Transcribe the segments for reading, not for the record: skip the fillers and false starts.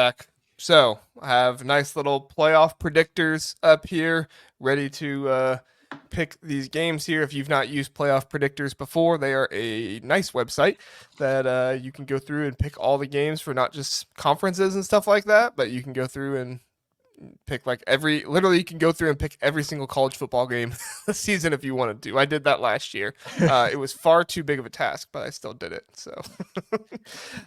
back. So I have nice little playoff predictors up here, ready to pick these games here. If you've not used playoff predictors before, they are a nice website that you can go through and pick all the games for not just conferences and stuff like that, but you can go through and pick literally you can go through and pick every single college football game this season if you wanted to. I did that last year. It was far too big of a task, but I still did it. So,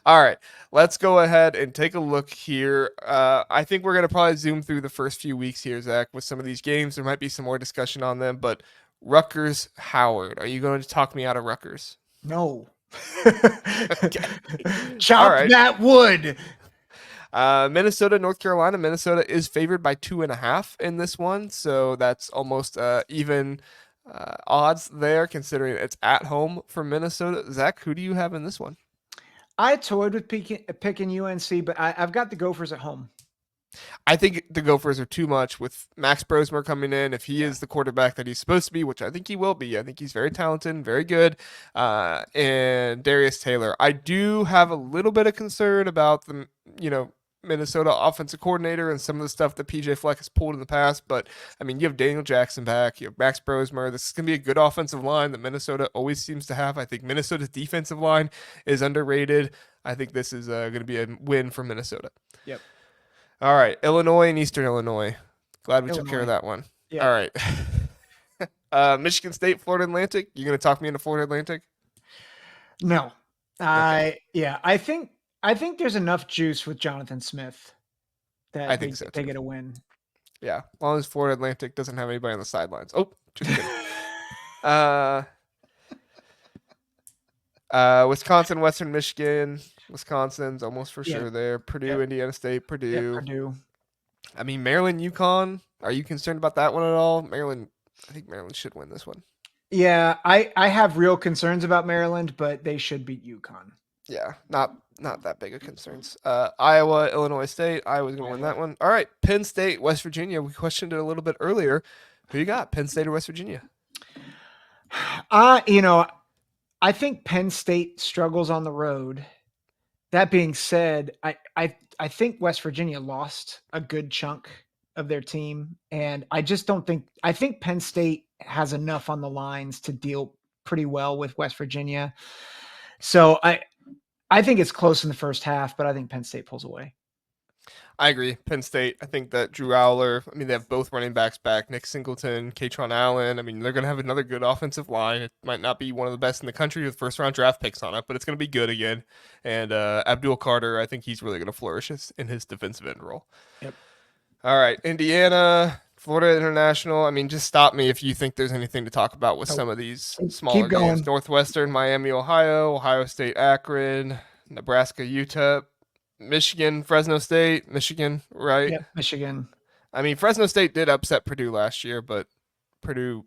all right, let's go ahead and take a look here. I think we're going to probably zoom through the first few weeks here, Zach, with some of these games. There might be some more discussion on them, but Rutgers, Howard, are you going to talk me out of Rutgers? No. Okay. Chop right. that wood. Minnesota, North Carolina. Minnesota is favored by 2.5 in this one, so that's almost even odds there, considering it's at home for Minnesota. Zach, who do you have in this one? I toyed with picking UNC, but I've got the Gophers at home. I think the Gophers are too much with Max Brosmer coming in. If he is the quarterback that he's supposed to be, which I think he will be, I think he's very talented, very good. And Darius Taylor, I do have a little bit of concern about the, Minnesota offensive coordinator and some of the stuff that PJ Fleck has pulled in the past. But, I mean, you have Daniel Jackson back. You have Max Brosmer. This is going to be a good offensive line that Minnesota always seems to have. I think Minnesota's defensive line is underrated. I think this is going to be a win for Minnesota. Yep. All right. Illinois and Eastern Illinois. Glad we took care of that one. Yeah. All right. Michigan State, Florida Atlantic. You going to talk me into Florida Atlantic? No. Okay. I think there's enough juice with Jonathan Smith that I think they get a win. Yeah, as long as Florida Atlantic doesn't have anybody on the sidelines. Oh, just kidding. Wisconsin, Western Michigan. Wisconsin's almost for sure there. Purdue, Indiana State, Purdue. Yeah, Purdue. I mean, Maryland, UConn. Are you concerned about that one at all? I think Maryland should win this one. Yeah, I have real concerns about Maryland, but they should beat UConn. Yeah, not that big of concerns. Iowa, Illinois State. Iowa's going to win that one. All right, Penn State, West Virginia. We questioned it a little bit earlier. Who you got, Penn State or West Virginia? I think Penn State struggles on the road. That being said, I think West Virginia lost a good chunk of their team, and I think Penn State has enough on the lines to deal pretty well with West Virginia. So I think it's close in the first half, but I think Penn State pulls away. I agree. Penn State, I think that Drew Allar, they have both running backs back, Nick Singleton, Katron Allen. They're going to have another good offensive line. It might not be one of the best in the country with first-round draft picks on it, but it's going to be good again. And Abdul Carter, I think he's really going to flourish in his defensive end role. Yep. All right, Indiana, Florida International. Just stop me if you think there's anything to talk about with some of these smaller games. Northwestern, Miami, Ohio, Ohio State, Akron, Nebraska, Utah. Michigan, Fresno State, Michigan, right? Yep, Michigan. Fresno State did upset Purdue last year, but Purdue,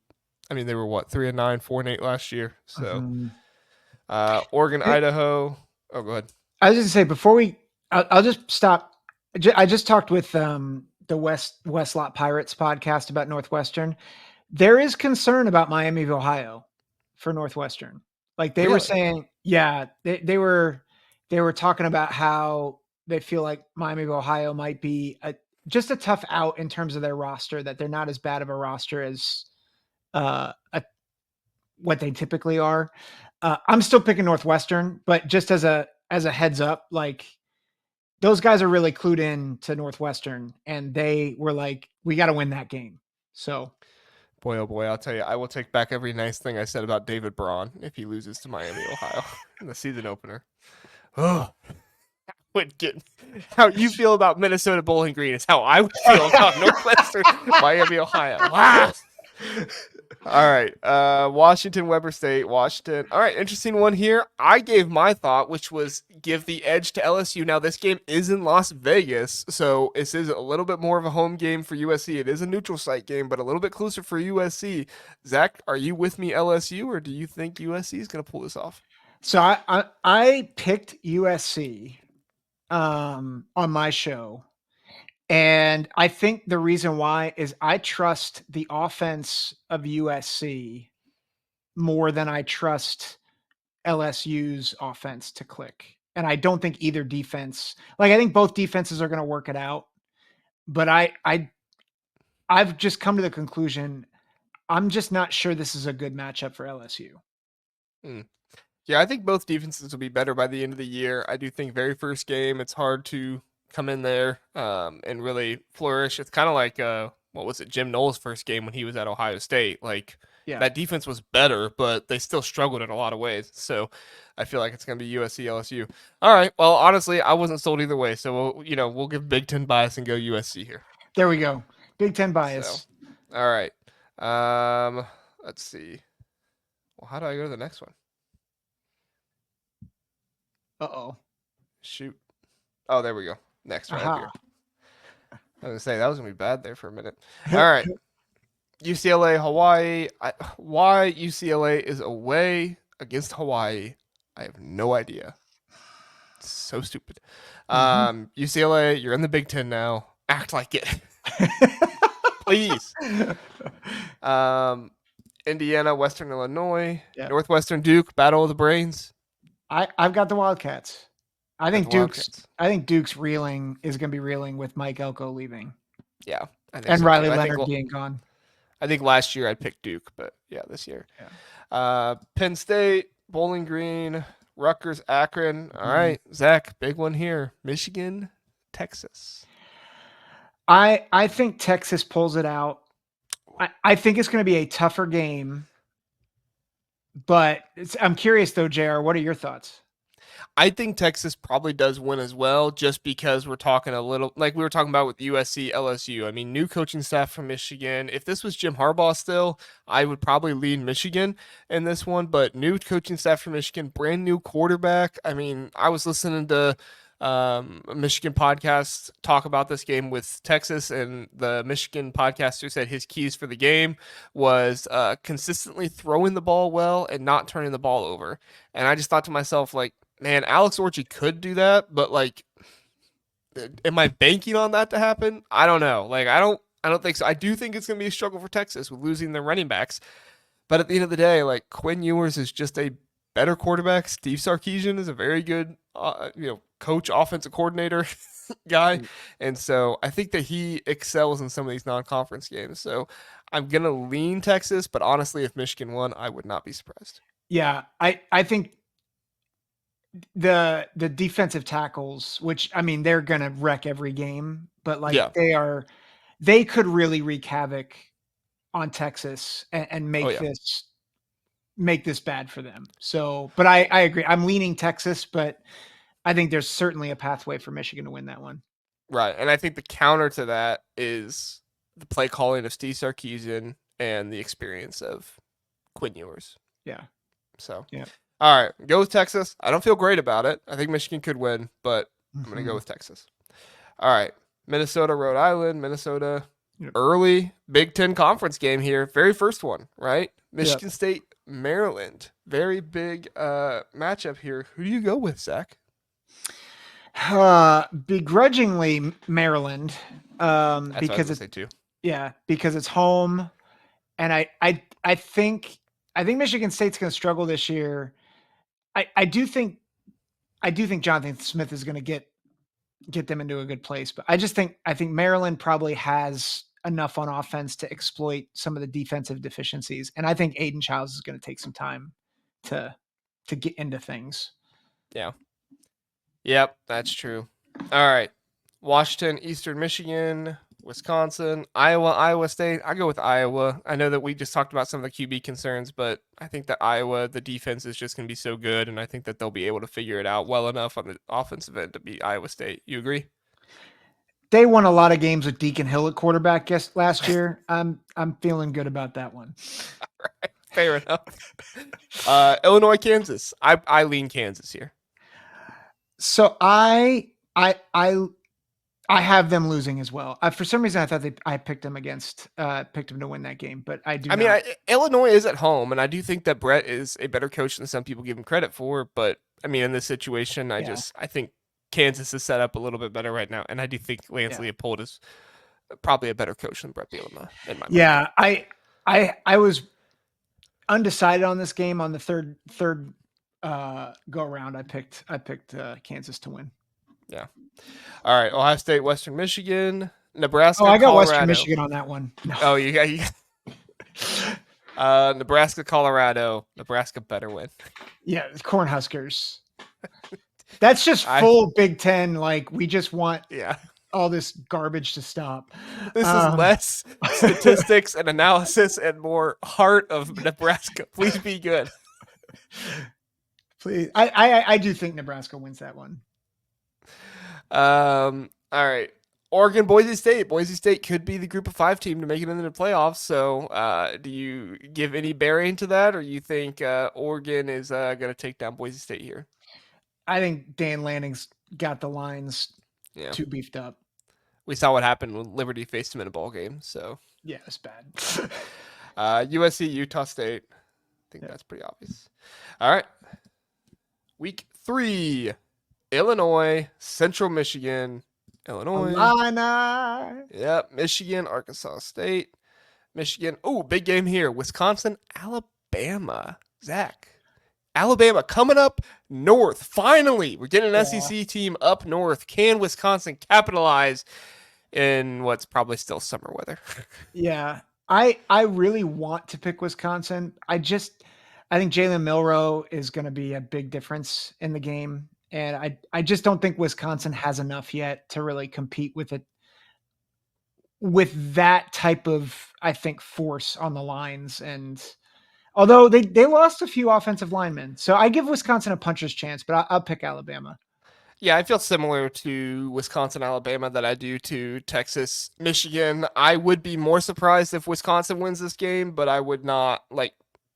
they were 3-9, 4-8 last year. So, Oregon, Idaho. Oh, go ahead. I was just gonna say I'll just stop. I just talked with the Westlot Pirates podcast about Northwestern. There is concern about Miami of Ohio for Northwestern. Like they were saying, they were talking about how they feel like Miami of Ohio might be just a tough out in terms of their roster, that they're not as bad of a roster as what they typically are. I'm still picking Northwestern, but just as a heads up, like those guys are really clued in to Northwestern, and they were like, we got to win that game. So boy, oh boy, I'll tell you, I will take back every nice thing I said about David Braun if he loses to Miami, Ohio in the season opener. Oh, how you feel about Minnesota Bowling Green is how I would feel about Northwestern, Miami, Ohio. Wow. All right, Washington, Weber State, Washington. All right, interesting one here. I gave my thought, which was give the edge to LSU. Now, this game is in Las Vegas, so this is a little bit more of a home game for USC. It is a neutral site game, but a little bit closer for USC. Zach, are you with me, LSU, or do you think USC is going to pull this off? So I picked USC on my show, and I think the reason why is I trust the offense of USC more than I trust LSU's offense to click. and I don't think either defense. Like I think both defenses are going to work it out, but I've just come to the conclusion I'm just not sure this is a good matchup for LSU. Hmm. Yeah, I think both defenses will be better by the end of the year. I do think very first game, it's hard to come in there and really flourish. It's kind of like what was it, Jim Knowles' first game when he was at Ohio State. Like Yeah. that defense was better, but they still struggled in a lot of ways. So I feel like it's going to be USC LSU. All right. Well, honestly, I wasn't sold either way. So we'll give Big Ten bias and go USC here. There we go. Big Ten So bias. all right. Let's see. Well, how do I go to the next one? Uh-oh. Shoot. Oh, there we go. Next, right up here. I was gonna say that was gonna be bad there for a minute. All right, UCLA, Hawaii. Why UCLA is away against Hawaii? I have no idea. It's so stupid. UCLA, you're in the Big Ten now. Act like it, please. Indiana, Western Illinois, Yeah. Northwestern Duke, Battle of the Brains. I've got the Wildcats. I think the Wildcats. Duke's reeling is going to be reeling with Mike Elko leaving. Yeah, I think And so Riley too. Leonard being gone. I think last year I picked Duke, but yeah, this year. Yeah. Penn State, Bowling Green, Rutgers, Akron. All right, Zach, big one here. Michigan, Texas. I think Texas pulls it out. I think it's going to be a tougher game. But I'm curious though, JR, what are your thoughts? I think Texas probably does win as well, just because we're talking a little like we were talking about with USC, LSU. I mean, new coaching staff from Michigan. If this was Jim Harbaugh still, I would probably lean Michigan in this one. But new coaching staff from Michigan, brand new quarterback. I mean, I was listening to a Michigan podcast talk about this game with Texas, and the Michigan podcaster said his keys for the game was consistently throwing the ball well and not turning the ball over. And I just thought to myself, like, man, Alex Orchie could do that, but like, am I banking on that to happen? I don't know. Like, I don't think so. I do think it's going to be a struggle for Texas with losing their running backs, but at the end of the day, like Quinn Ewers is just a better quarterback. Steve Sarkisian is a very good, coach, offensive coordinator guy, and so I think that he excels in some of these non-conference games. So I'm gonna lean Texas, but honestly, if Michigan won, I would not be surprised. Yeah, I think the defensive tackles, which I mean they're gonna wreck every game, but like they could really wreak havoc on Texas and make this bad for them. So, but I agree. I'm leaning Texas, but I think there's certainly a pathway for Michigan to win that one. Right, and I think the counter to that is the play calling of Steve Sarkisian and the experience of Quinn Ewers. Yeah. So, yeah. All right, go with Texas. I don't feel great about it. I think Michigan could win, but I'm going to go with Texas. All right, Minnesota, Rhode Island, Minnesota. Yep. Early Big Ten conference game here. Very first one, right? Michigan State, Maryland. Very big matchup here. Who do you go with, Zach? Begrudgingly Maryland. Because it's too. Yeah, because it's home. And I think Michigan State's going to struggle this year. I do think Jonathan Smith is going to get them into a good place, but I think Maryland probably has enough on offense to exploit some of the defensive deficiencies, and I think Aiden Childs is going to take some time to get into things. Yeah. Yep, that's true. All right, Washington, Eastern Michigan, Wisconsin, Iowa State. I go with Iowa. I know that we just talked about some of the QB concerns, but I think that Iowa, the defense is just going to be so good, and I think that they'll be able to figure it out well enough on the offensive end to beat Iowa State. You agree? They won a lot of games with Deacon Hill at quarterback last year. I'm feeling good about that one. All right, fair enough. Illinois, Kansas. I lean Kansas here. So I have them losing as well. For some reason, I thought I picked them to win that game, but I do. I mean, Illinois is at home, and I do think that Brett is a better coach than some people give him credit for. But I mean, in this situation, I think Kansas is set up a little bit better right now, and I do think Lance Leopold is probably a better coach than Brett Bielema in my mind. I was undecided on this game on the third go around, I picked Kansas to win. Yeah. All right. Ohio State, Western Michigan, Nebraska, Oh, I got Colorado. Western Michigan on that one. No. Oh, you got Nebraska, Colorado. Nebraska better win. Yeah, Cornhuskers. That's just full Big Ten. Like, we just want all this garbage to stop. This is less statistics and analysis and more heart of Nebraska. Please be good. Please. I do think Nebraska wins that one. All right. Oregon, Boise State. Boise State could be the group of 5 team to make it into the playoffs. So do you give any bearing to that, or you think Oregon is going to take down Boise State here? I think Dan Lanning's got the lines too beefed up. We saw what happened when Liberty faced him in a bowl game. So yeah, it's bad. USC, Utah State. I think that's pretty obvious. All right. Week 3, Illinois, Central Michigan. Illinois. Yep. Michigan, Arkansas State. Michigan. Oh, big game here. Wisconsin, Alabama. Zach. Alabama coming up north. Finally, we're getting an SEC team up north. Can Wisconsin capitalize in what's probably still summer weather? Yeah. I really want to pick Wisconsin. I think Jalen Milroe is going to be a big difference in the game. And I just don't think Wisconsin has enough yet to really compete with it, with that type of, I think, force on the lines. And although they lost a few offensive linemen, so I give Wisconsin a puncher's chance, but I'll pick Alabama. Yeah, I feel similar to Wisconsin, Alabama that I do to Texas, Michigan. I would be more surprised if Wisconsin wins this game, but I would not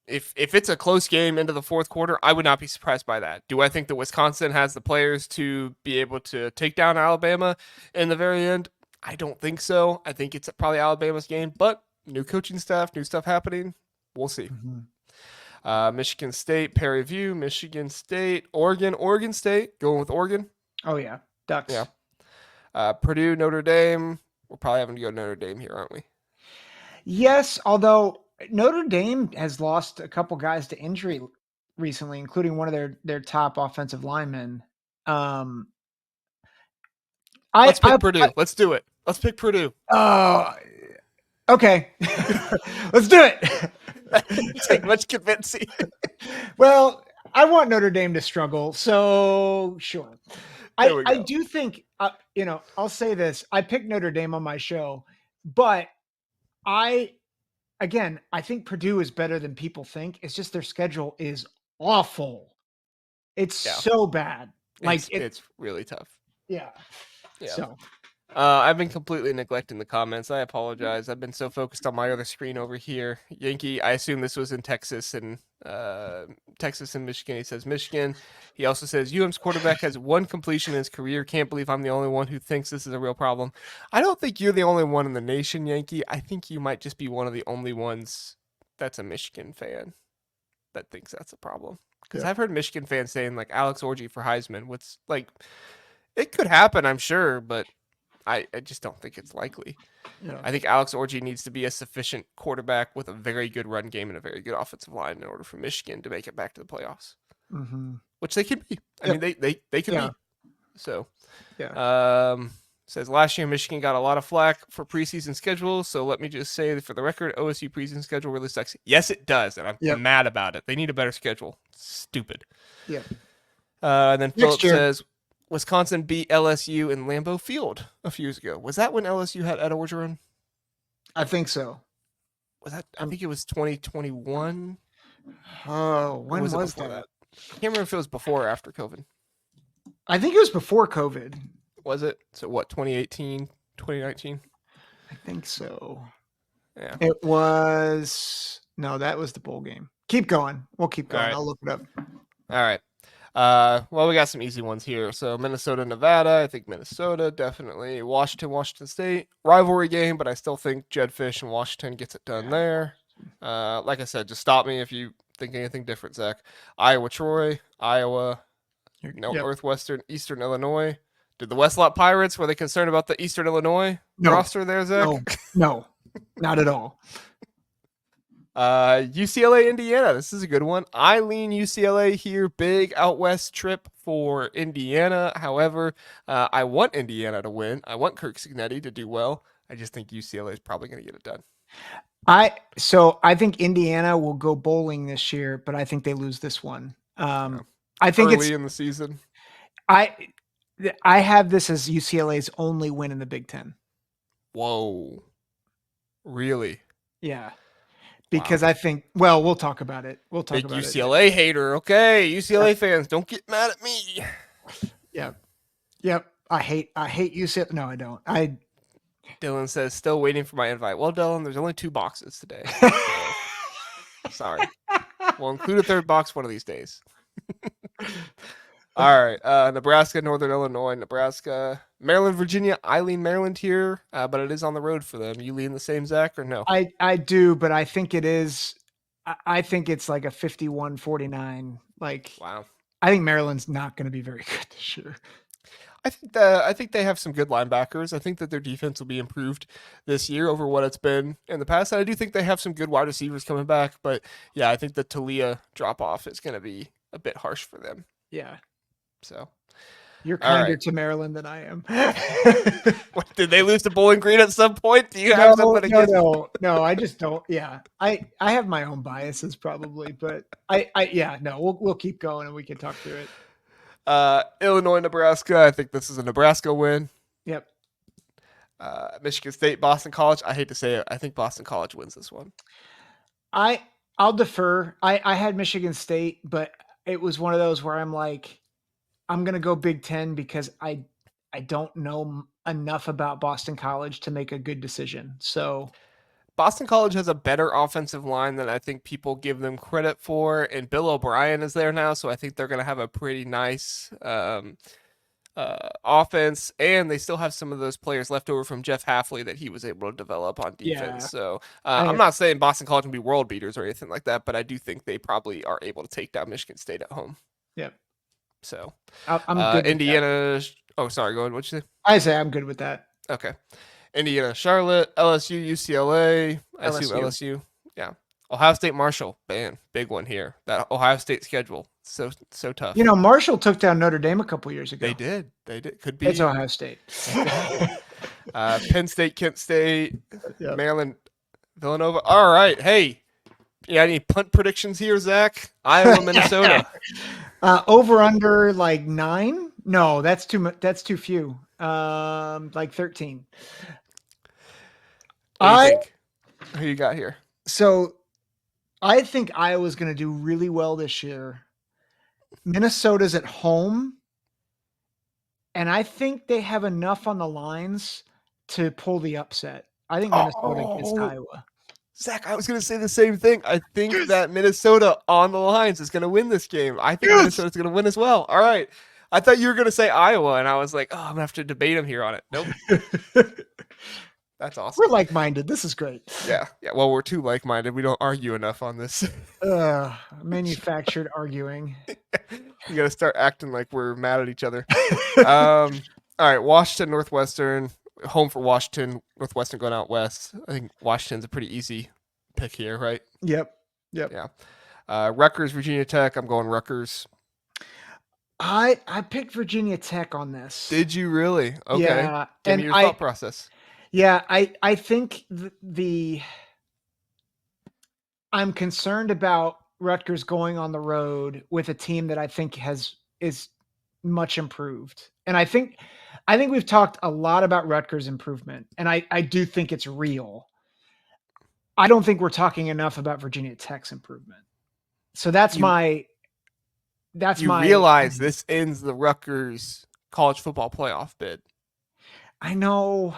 if it's a close game into the fourth quarter, I would not be surprised by that. Do I think that Wisconsin has the players to be able to take down Alabama in the very end? I don't think so. I think it's probably Alabama's game, but new coaching staff, new stuff happening. We'll see. Mm-hmm. Michigan State, Prairie View, Michigan State, Oregon State, going with Oregon. Oh, yeah. Ducks. Yeah. Purdue, Notre Dame. We're probably having to go Notre Dame here, aren't we? Yes, although Notre Dame has lost a couple guys to injury recently, including one of their top offensive linemen. Let's pick Purdue. Let's do it. Let's pick Purdue. Okay. Let's do it. Take much convincing. Well, I want Notre Dame to struggle, so sure. I do think, I'll say this. I picked Notre Dame on my show, but I think Purdue is better than people think. It's just their schedule is awful. It's so bad. It's really tough. Yeah. So I've been completely neglecting the comments. I apologize. I've been so focused on my other screen over here. Yankee, I assume this was in Texas and Michigan. He says Michigan. He also says UM's quarterback has 1 completion in his career. Can't believe I'm the only one who thinks this is a real problem. I don't think you're the only one in the nation, Yankee. I think you might just be one of the only ones that's a Michigan fan that thinks that's a problem. Because I've heard Michigan fans saying like Alex Orji for Heisman. What's like, it could happen, I'm sure, but I just don't think it's likely. Yeah. I think Alex Orji needs to be a sufficient quarterback with a very good run game and a very good offensive line in order for Michigan to make it back to the playoffs, which they could be. I mean, they could be. So, says last year Michigan got a lot of flack for preseason schedule. So let me just say that for the record, OSU preseason schedule really sucks. Yes, it does, and I'm mad about it. They need a better schedule. Stupid. Yeah. And then Philip says Wisconsin beat LSU in Lambeau Field a few years ago. Was that when LSU had Ed Orgeron? I think so. Was that? I think it was 2021. Oh, when was that? I can't remember if it was before or after COVID. I think it was before COVID. Was it? So what, 2018, 2019? I think so. Yeah. It was... No, that was the bowl game. Keep going. We'll keep going. Right. I'll look it up. All right. Well, we got some easy ones here. So Minnesota, Nevada. I think Minnesota, definitely. Washington State. Rivalry game, but I still think Jed Fish and Washington gets it done there. Like I said, just stop me if you think anything different, Zach. Iowa, Troy. Iowa. Northwestern, Eastern Illinois. Did the Westlot Pirates, were they concerned about the Eastern Illinois roster there, Zach? No, not at all. UCLA, Indiana. This is a good one. I lean UCLA here. Big out west trip for Indiana. However, I want Indiana to win. I want Kirk Cignetti to do well. I just think UCLA is probably going to get it done. I think Indiana will go bowling this year, but I think they lose this one. I think early in the season. I have this as UCLA's only win in the Big Ten. Whoa. Really? Yeah. Because I think, well, we'll talk about it. We'll talk Big about UCLA it. hater. Okay, UCLA fans, don't get mad at me. Yep. I hate UCLA. No, I don't. Dylan says, still waiting for my invite. Well, Dylan, there's only 2 boxes today. So, sorry. We'll include a 3rd box one of these days. All right. Nebraska, Northern Illinois, Nebraska, Maryland, Virginia. I lean Maryland here, but it is on the road for them. You lean the same, Zach, or no? I do, but I think it is. I think it's like a 51-49. Like, wow. I think Maryland's not going to be very good this year. I think they have some good linebackers. I think that their defense will be improved this year over what it's been in the past. And I do think they have some good wide receivers coming back. But yeah, I think the Talia drop off is going to be a bit harsh for them. Yeah. So you're kinder to Maryland than I am. What, did they lose to Bowling Green at some point? Do you have something against? No, I just don't. Yeah, I have my own biases probably, but we'll keep going and we can talk through it. Illinois, Nebraska. I think this is a Nebraska win. Yep. Michigan State, Boston College. I hate to say it. I think Boston College wins this one. I'll defer. I had Michigan State, but it was one of those where I'm like, I'm going to go Big Ten because I don't know enough about Boston College to make a good decision. So Boston College has a better offensive line than I think people give them credit for, and Bill O'Brien is there now, so I think they're going to have a pretty nice offense, and they still have some of those players left over from Jeff Hafley that he was able to develop on defense. Yeah. So I'm not saying Boston College can be world beaters or anything like that, but I do think they probably are able to take down Michigan State at home. Yep. So I'm good. Indiana. Oh, sorry. Go ahead. What'd you say? I say I'm good with that. Okay. Indiana, Charlotte, LSU, UCLA, LSU. Yeah. Ohio State, Marshall. Man, big one here. That Ohio State schedule. So tough. You know, Marshall took down Notre Dame a couple years ago. They did. Could be. It's Ohio State. Penn State, Kent State, yep. Maryland, Villanova. All right. Hey, you got any punt predictions here, Zach? Iowa, Minnesota. Over under like 9? No, that's too much. That's too few. Like 13. Who you got here? So I think Iowa's going to do really well this year. Minnesota's at home. And I think they have enough on the lines to pull the upset. I think Minnesota gets Iowa. Zach, I was going to say the same thing. I think that Minnesota on the lines is going to win this game. I think Minnesota's going to win as well. All right. I thought you were going to say Iowa, and I was like, oh, I'm going to have to debate him here on it. Nope. That's awesome. We're like-minded. This is great. Yeah. Well, we're too like-minded. We don't argue enough on this. Manufactured arguing. You got to start acting like we're mad at each other. All right. Washington, Northwestern. Home for Washington. Northwestern going out west. I think Washington's a pretty easy pick here, right? Yep. Yeah. Rutgers, Virginia Tech. I'm going Rutgers. I picked Virginia Tech on this. Did you really? Okay. Yeah. Give me your thought process. Yeah, I think I'm concerned about Rutgers going on the road with a team that I think is much improved. And I think we've talked a lot about Rutgers' improvement, and I do think it's real. I don't think we're talking enough about Virginia Tech's improvement. So you realize this ends the Rutgers college football playoff bid. I know.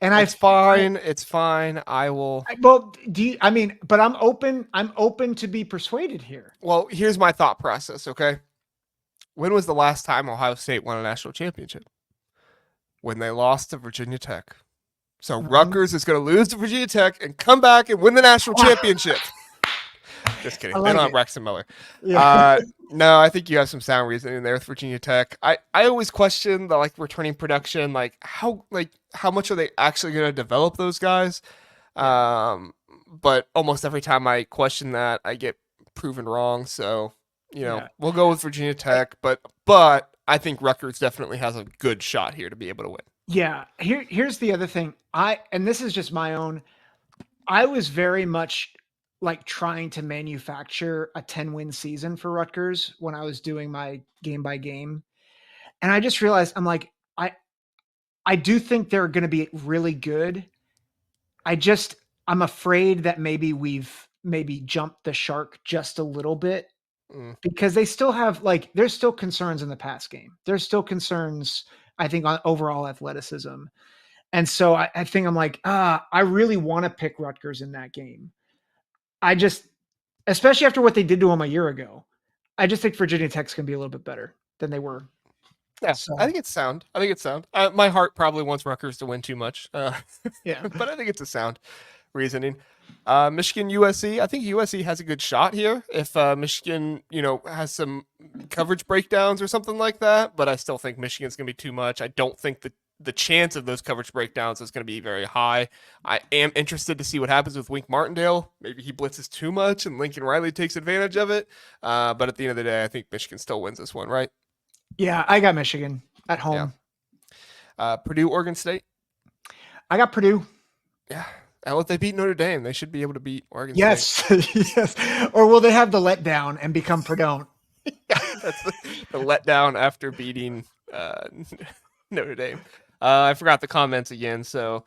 And it's fine. It's fine. I will. Well, but I'm open to be persuaded here. Well, here's my thought process. Okay. When was the last time Ohio State won a national championship? When they lost to Virginia Tech. So Rutgers is going to lose to Virginia Tech and come back and win the national championship. Just kidding. They don't have Braxton Miller. Yeah. No, I think you have some sound reasoning there with Virginia Tech. I always question the returning production, how much are they actually going to develop those guys? But almost every time I question that, I get proven wrong. So, we'll go with Virginia Tech, but I think Rutgers definitely has a good shot here to be able to win. Yeah. Here's the other thing. And this is just my own. I was very much like trying to manufacture a 10-win season for Rutgers when I was doing my game by game. And I just realized I'm like, I do think they're going to be really good. I'm afraid that maybe we've jumped the shark just a little bit because they still have there's still concerns in the pass game. There's still concerns, I think, on overall athleticism. And so I think I'm like, I really want to pick Rutgers in that game. Especially after what they did to them a year ago, I just think Virginia Tech's going to be a little bit better than they were. Yeah, so. I think it's sound. My heart probably wants Rutgers to win too much. Yeah, but I think it's a sound reasoning. Michigan, USC. I think USC has a good shot here if Michigan, has some coverage breakdowns or something like that. But I still think Michigan's going to be too much. I don't think the chance of those coverage breakdowns is going to be very high. I am interested to see what happens with Wink Martindale. Maybe he blitzes too much and Lincoln Riley takes advantage of it. But at the end of the day, I think Michigan still wins this one, right? Yeah, I got Michigan at home. Yeah. Purdue, Oregon State. I got Purdue. Yeah. Well, if they beat Notre Dame, they should be able to beat Oregon State. Yes. Or will they have the letdown and become Purdue? Yeah, that's the letdown after beating Notre Dame. I forgot the comments again. So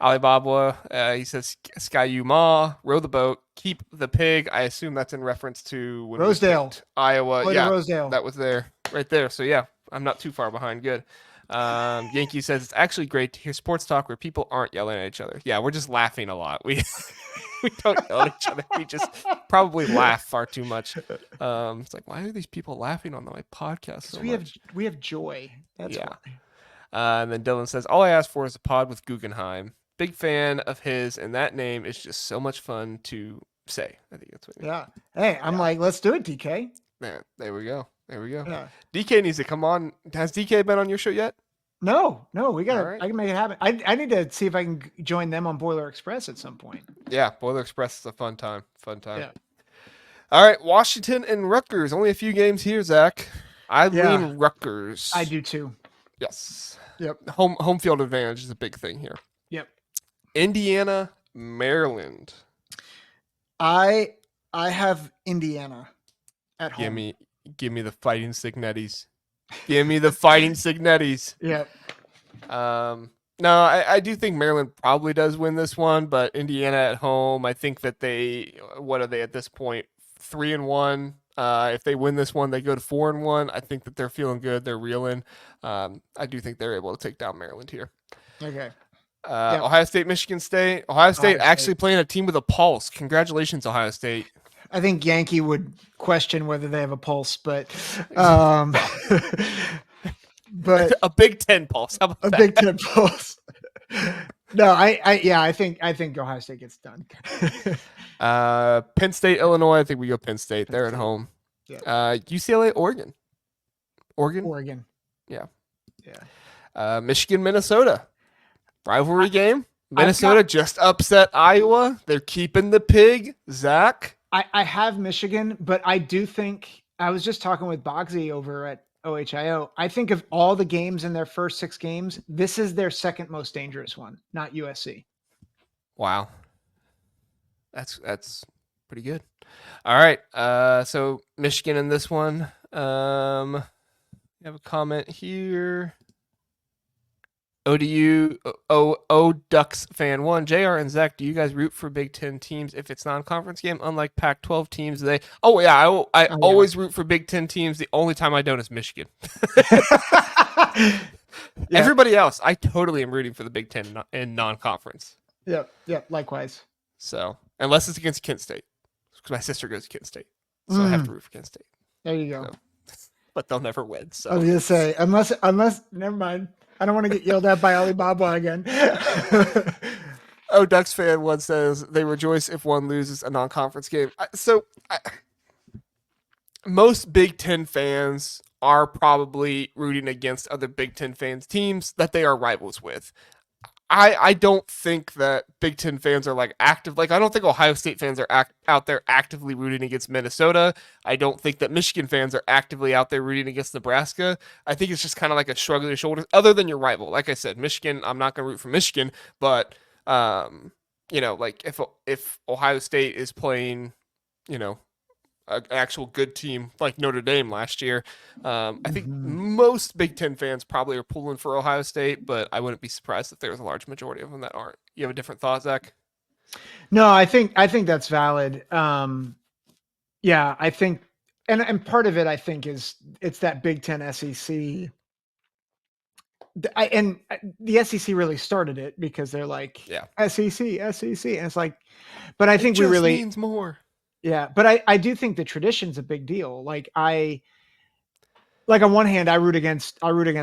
Alibaba, he says, Sky U Ma, row the boat, keep the pig. I assume that's in reference to when Rosedale, Iowa. Yeah, Rosedale. That was there, right there. So yeah, I'm not too far behind. Good. Yankee says it's actually great to hear sports talk where people aren't yelling at each other. Yeah, we're just laughing a lot. We don't yell at each other. We just probably laugh far too much. It's like, why are these people laughing on my podcast so much? We have joy. That's why. And then Dylan says, all I asked for is a pod with Guggenheim. Big fan of his, and that name is just so much fun to say. I think that's what. Yeah. Hey, I'm like, let's do it, DK. Man, there we go. Yeah. DK needs to come on. Has DK been on your show yet? No, we got to. I can make it happen. I need to see if I can join them on Boiler Express at some point. Yeah, Boiler Express is a fun time. Yeah. All right, Washington and Rutgers. Only a few games here, Zach. I lean Rutgers. I do too. Yes. Yep. Home field advantage is a big thing here. Yep. Indiana, Maryland. I have Indiana at home. Give me the Fighting Signettis. Give me the Fighting Signettis. Yep. No, I do think Maryland probably does win this one, but Indiana at home, I think that what are they at this point? 3-1. If they win this one, they go to 4-1. I think that they're feeling good. They're reeling. I do think they're able to take down Maryland here. Okay. Ohio State, Michigan State. Ohio State actually playing a team with a pulse. Congratulations, Ohio State. I think Yankee would question whether they have a pulse, but but a Big Ten pulse. How about that? Big Ten pulse. No, I think Ohio State gets done. Penn State, Illinois. I think we go Penn State. They're at home. Yeah. UCLA, Oregon. Yeah. Michigan, Minnesota. Rivalry game. Minnesota just upset Iowa. They're keeping the pig. Zach. I have Michigan, but I do think I was just talking with Bogsy over at OHIO. I think of all the games in their first 6 games, this is their second most dangerous one, not USC. Wow. That's pretty good. All right. So Michigan in this one. You have a comment here. Ducks fan 1. JR and Zach, do you guys root for Big Ten teams if it's non-conference game? Unlike Pac-12 teams, I always root for Big Ten teams. The only time I don't is Michigan. Everybody else, I totally am rooting for the Big Ten in non-conference. Yep, likewise. So, unless it's against Kent State. Because my sister goes to Kent State. So I have to root for Kent State. There you go. So, but they'll never win. So I was going to say, unless, never mind. I don't want to get yelled at by Alibaba again. Ducks fan 1 says they rejoice if one loses a non-conference game. Most Big Ten fans are probably rooting against other Big Ten teams that they are rivals with. I don't think that Big Ten fans are like active. Like, I don't think Ohio State fans are out there actively rooting against Minnesota. I don't think that Michigan fans are actively out there rooting against Nebraska. I think it's just kind of like a shrug of the shoulders, other than your rival. Like I said, Michigan, I'm not going to root for Michigan, but, like if Ohio State is playing, you know, an actual good team like Notre Dame last year. I think most Big Ten fans probably are pulling for Ohio State, but I wouldn't be surprised if there's a large majority of them that aren't. You have a different thought, Zach? No, I think that's valid. Yeah, I think, and part of it I think is it's that Big Ten SEC. The SEC really started it because they're like Yeah. SEC, and it's like, but I think it we just really means more. Yeah, but I do think the tradition's a big deal. Like on one hand, I root against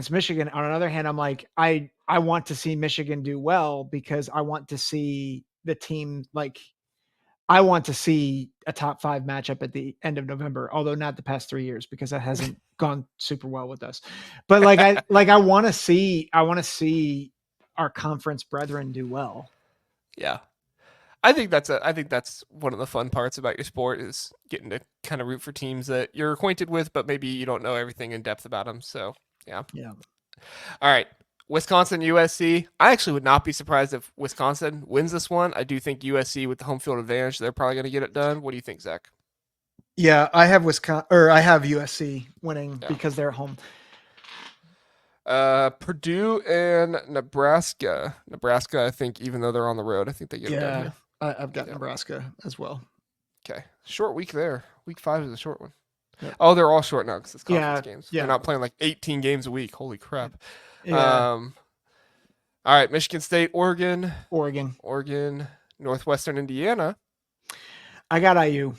Michigan. On another hand, I'm like, I want to see Michigan do well because I want to see the team like I want to see a top 5 matchup at the end of November, although not the past 3 years because that hasn't gone super well with us. But I want to see our conference brethren do well. Yeah. I think that's one of the fun parts about your sport is getting to kind of root for teams that you're acquainted with, but maybe you don't know everything in depth about them. So, yeah. Yeah. All right. Wisconsin, USC. I actually would not be surprised if Wisconsin wins this one. I do think USC with the home field advantage, they're probably going to get it done. What do you think, Zach? Yeah, I have USC winning because they're at home. Purdue and Nebraska. Nebraska, I think, even though they're on the road, I think they get it done here. I've got Nebraska as well. Okay. Short week there. Week 5 is a short one. Yep. Oh, they're all short now because it's conference games. Yeah. They're not playing like 18 games a week. Holy crap. Yeah. All right. Michigan State, Oregon, Northwestern Indiana. I got IU.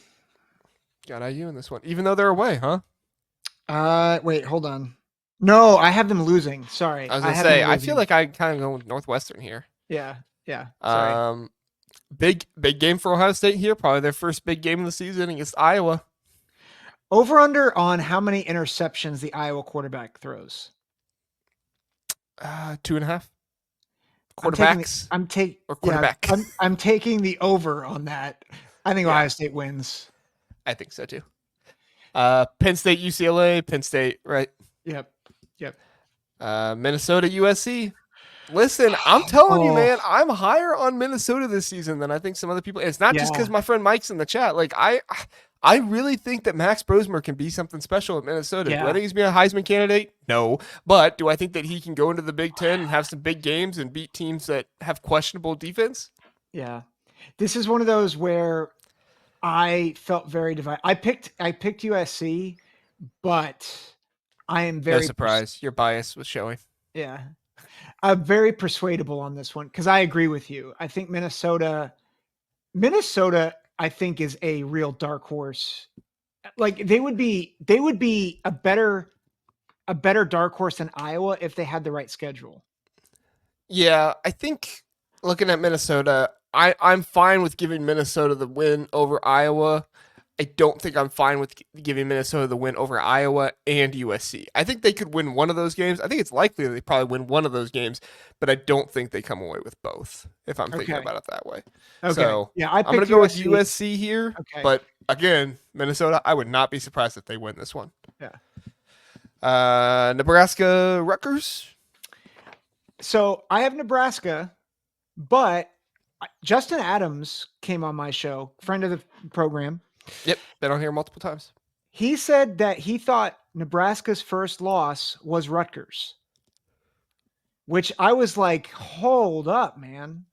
Got IU in this one, even though they're away, huh? Wait, hold on. No, I have them losing. Sorry. I was going to say, I feel like I kind of go with Northwestern here. Yeah. Sorry. Big game for Ohio State here. Probably their first big game of the season against Iowa. Over under on how many interceptions the Iowa quarterback throws? 2.5. Quarterbacks. I'm taking the over on that. I think Ohio State wins. I think so too. Penn State, UCLA. Penn State, right? Yep. Minnesota, USC. Listen, I'm telling you, man, I'm higher on Minnesota this season than I think some other people. It's not just because my friend Mike's in the chat. Like I really think that Max Brosmer can be something special at Minnesota. Yeah. Do I think he's be a Heisman candidate? No. But do I think that he can go into the Big Ten and have some big games and beat teams that have questionable defense? Yeah. This is one of those where I felt very divided. I picked USC, but I am very no surprise. Your bias was showing. Yeah. I'm very persuadable on this one because I agree with you. I think Minnesota, I think, is a real dark horse. Like they would be a better dark horse than Iowa if they had the right schedule. Yeah, I think looking at Minnesota, I'm fine with giving Minnesota the win over Iowa. I don't think I'm fine with giving Minnesota the win over Iowa and USC. I think they could win one of those games. I think it's likely that they probably win one of those games, but I don't think they come away with both, if I'm thinking about it that way. Okay. So yeah, I'm going to go with USC here. Okay. But again, Minnesota, I would not be surprised if they win this one. Yeah. Nebraska, Rutgers. So I have Nebraska, but Justin Adams came on my show, friend of the program. Yep, been on here multiple times. He said that he thought Nebraska's first loss was Rutgers, which I was like, hold up, man.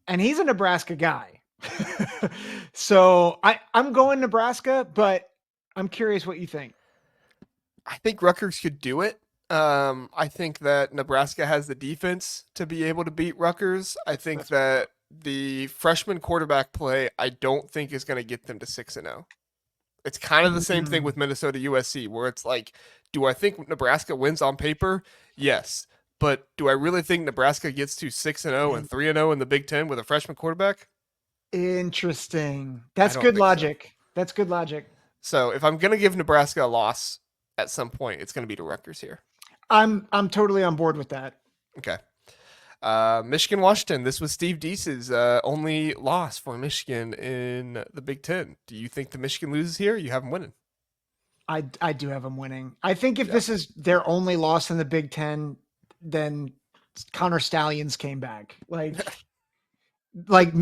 And he's a Nebraska guy. So I'm going Nebraska, but I'm curious what you think. I think Rutgers could do it. I think that Nebraska has the defense to be able to beat Rutgers. I think that the freshman quarterback play, I don't think is going to get them to 6-0. It's kind of the same thing with Minnesota USC, where it's like, do I think Nebraska wins on paper? Yes. But do I really think Nebraska gets to 6-0 and 3-0 in the Big Ten with a freshman quarterback? Interesting. That's good logic. So. That's good logic. So if I'm going to give Nebraska a loss at some point, it's going to be to Rutgers here. I'm totally on board with that. Okay. Michigan, Washington. This was Steve Deese's only loss for Michigan in the Big Ten. Do you think the Michigan loses here? You have them winning. I do have them winning. I think if this is their only loss in the Big Ten, then Connor Stallions came back like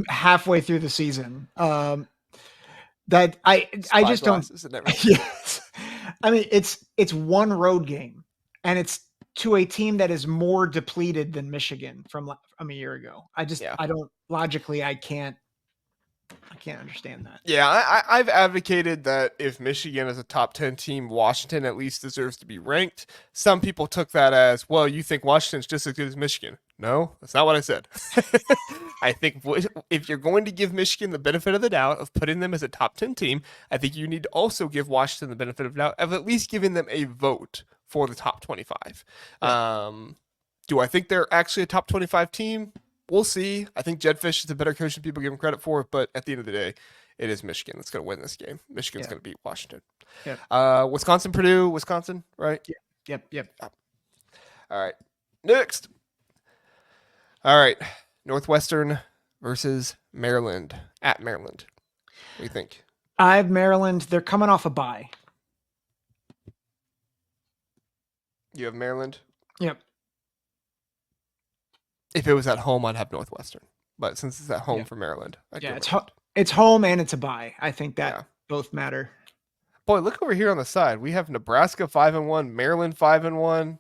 halfway through the season. That I just don't. Yes, I mean it's one road game, and it's to a team that is more depleted than Michigan from a year ago. I don't logically I can't understand that. Yeah, I've advocated that if Michigan is a top 10 team, Washington at least deserves to be ranked. Some people took that as, well, you think Washington's just as good as Michigan. No, that's not what I said. I think if you're going to give Michigan the benefit of the doubt of putting them as a top 10 team, I think you need to also give Washington the benefit of the doubt of at least giving them a vote for the top 25. Yeah. Do I think they're actually a top 25 team? We'll see. I think Jed Fish is a better coach than people give him credit for, but at the end of the day, it is Michigan that's going to win this game. Michigan's going to beat Washington. Yep. Wisconsin, Purdue, Wisconsin, right? Yep. All right. Next. All right. Northwestern versus Maryland at Maryland. What do you think? I have Maryland. They're coming off a bye. You have Maryland? Yep. If it was at home, I'd have Northwestern. But since it's at home for Maryland, it's home and it's a bye. I think that both matter. Boy, look over here on the side. We have Nebraska 5-1, Maryland 5-1,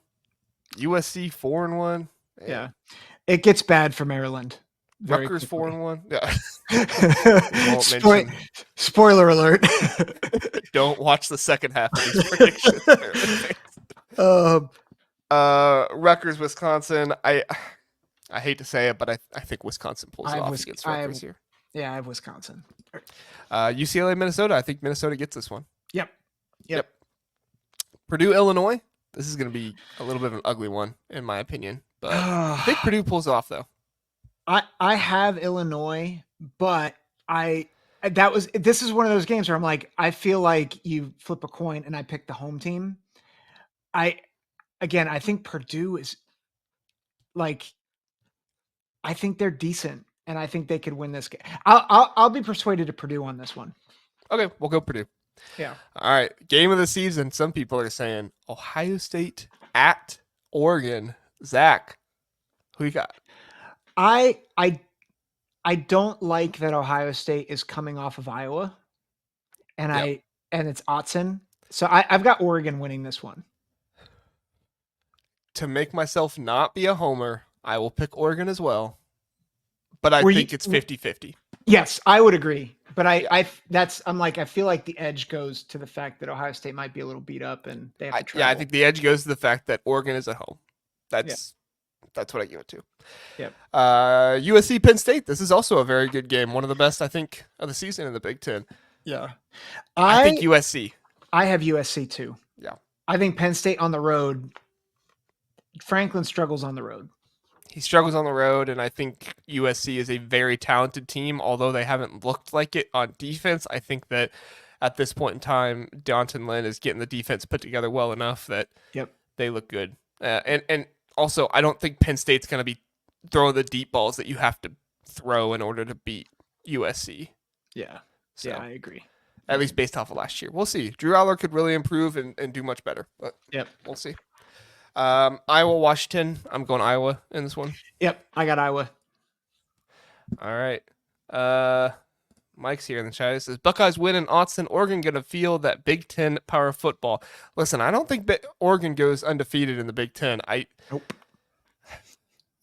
USC 4-1. Yeah, it gets bad for Maryland. Rutgers 4-1. Yeah. Spoiler alert. Don't watch the second half of these predictions. Rutgers, Wisconsin. I hate to say it, but I think Wisconsin pulls it off against Rutgers here. Yeah, I have Wisconsin. UCLA, Minnesota. I think Minnesota gets this one. Yep. Purdue, Illinois. This is going to be a little bit of an ugly one, in my opinion. But I think Purdue pulls it off, though. I have Illinois, but this is one of those games where I'm like, I feel like you flip a coin and I pick the home team. I think Purdue is like, I think they're decent, and I think they could win this game. I'll be persuaded to Purdue on this one. Okay, we'll go Purdue. Yeah. All right, game of the season. Some people are saying Ohio State at Oregon. Zach, who you got? I don't like that Ohio State is coming off of Iowa, and it's Autzen. So I've got Oregon winning this one. To make myself not be a homer, I will pick Oregon as well. But I think it's 50-50. Yes, I would agree. But I feel like the edge goes to the fact that Ohio State might be a little beat up and they have to travel. Yeah, I think the edge goes to the fact that Oregon is at home. That's what I give it to. Yep. USC Penn State. This is also a very good game. One of the best, I think, of the season in the Big Ten. Yeah. I think USC. I have USC too. Yeah. I think Penn State on the road. Franklin struggles on the road. He struggles on the road, and I think USC is a very talented team, although they haven't looked like it on defense. I think that at this point in time, D'Anton Lynn is getting the defense put together well enough that they look good. And also, I don't think Penn State's going to be throwing the deep balls that you have to throw in order to beat USC. Yeah. So, yeah, I agree. At least based off of last year. We'll see. Drew Aller could really improve and do much better, but we'll see. Iowa, Washington. I'm going Iowa in this one. Yep, I got Iowa. All right. Mike's here in the chat. He says, Buckeyes win in Autzen. Oregon going to feel that Big Ten power football. Listen, I don't think Oregon goes undefeated in the Big Ten. Nope.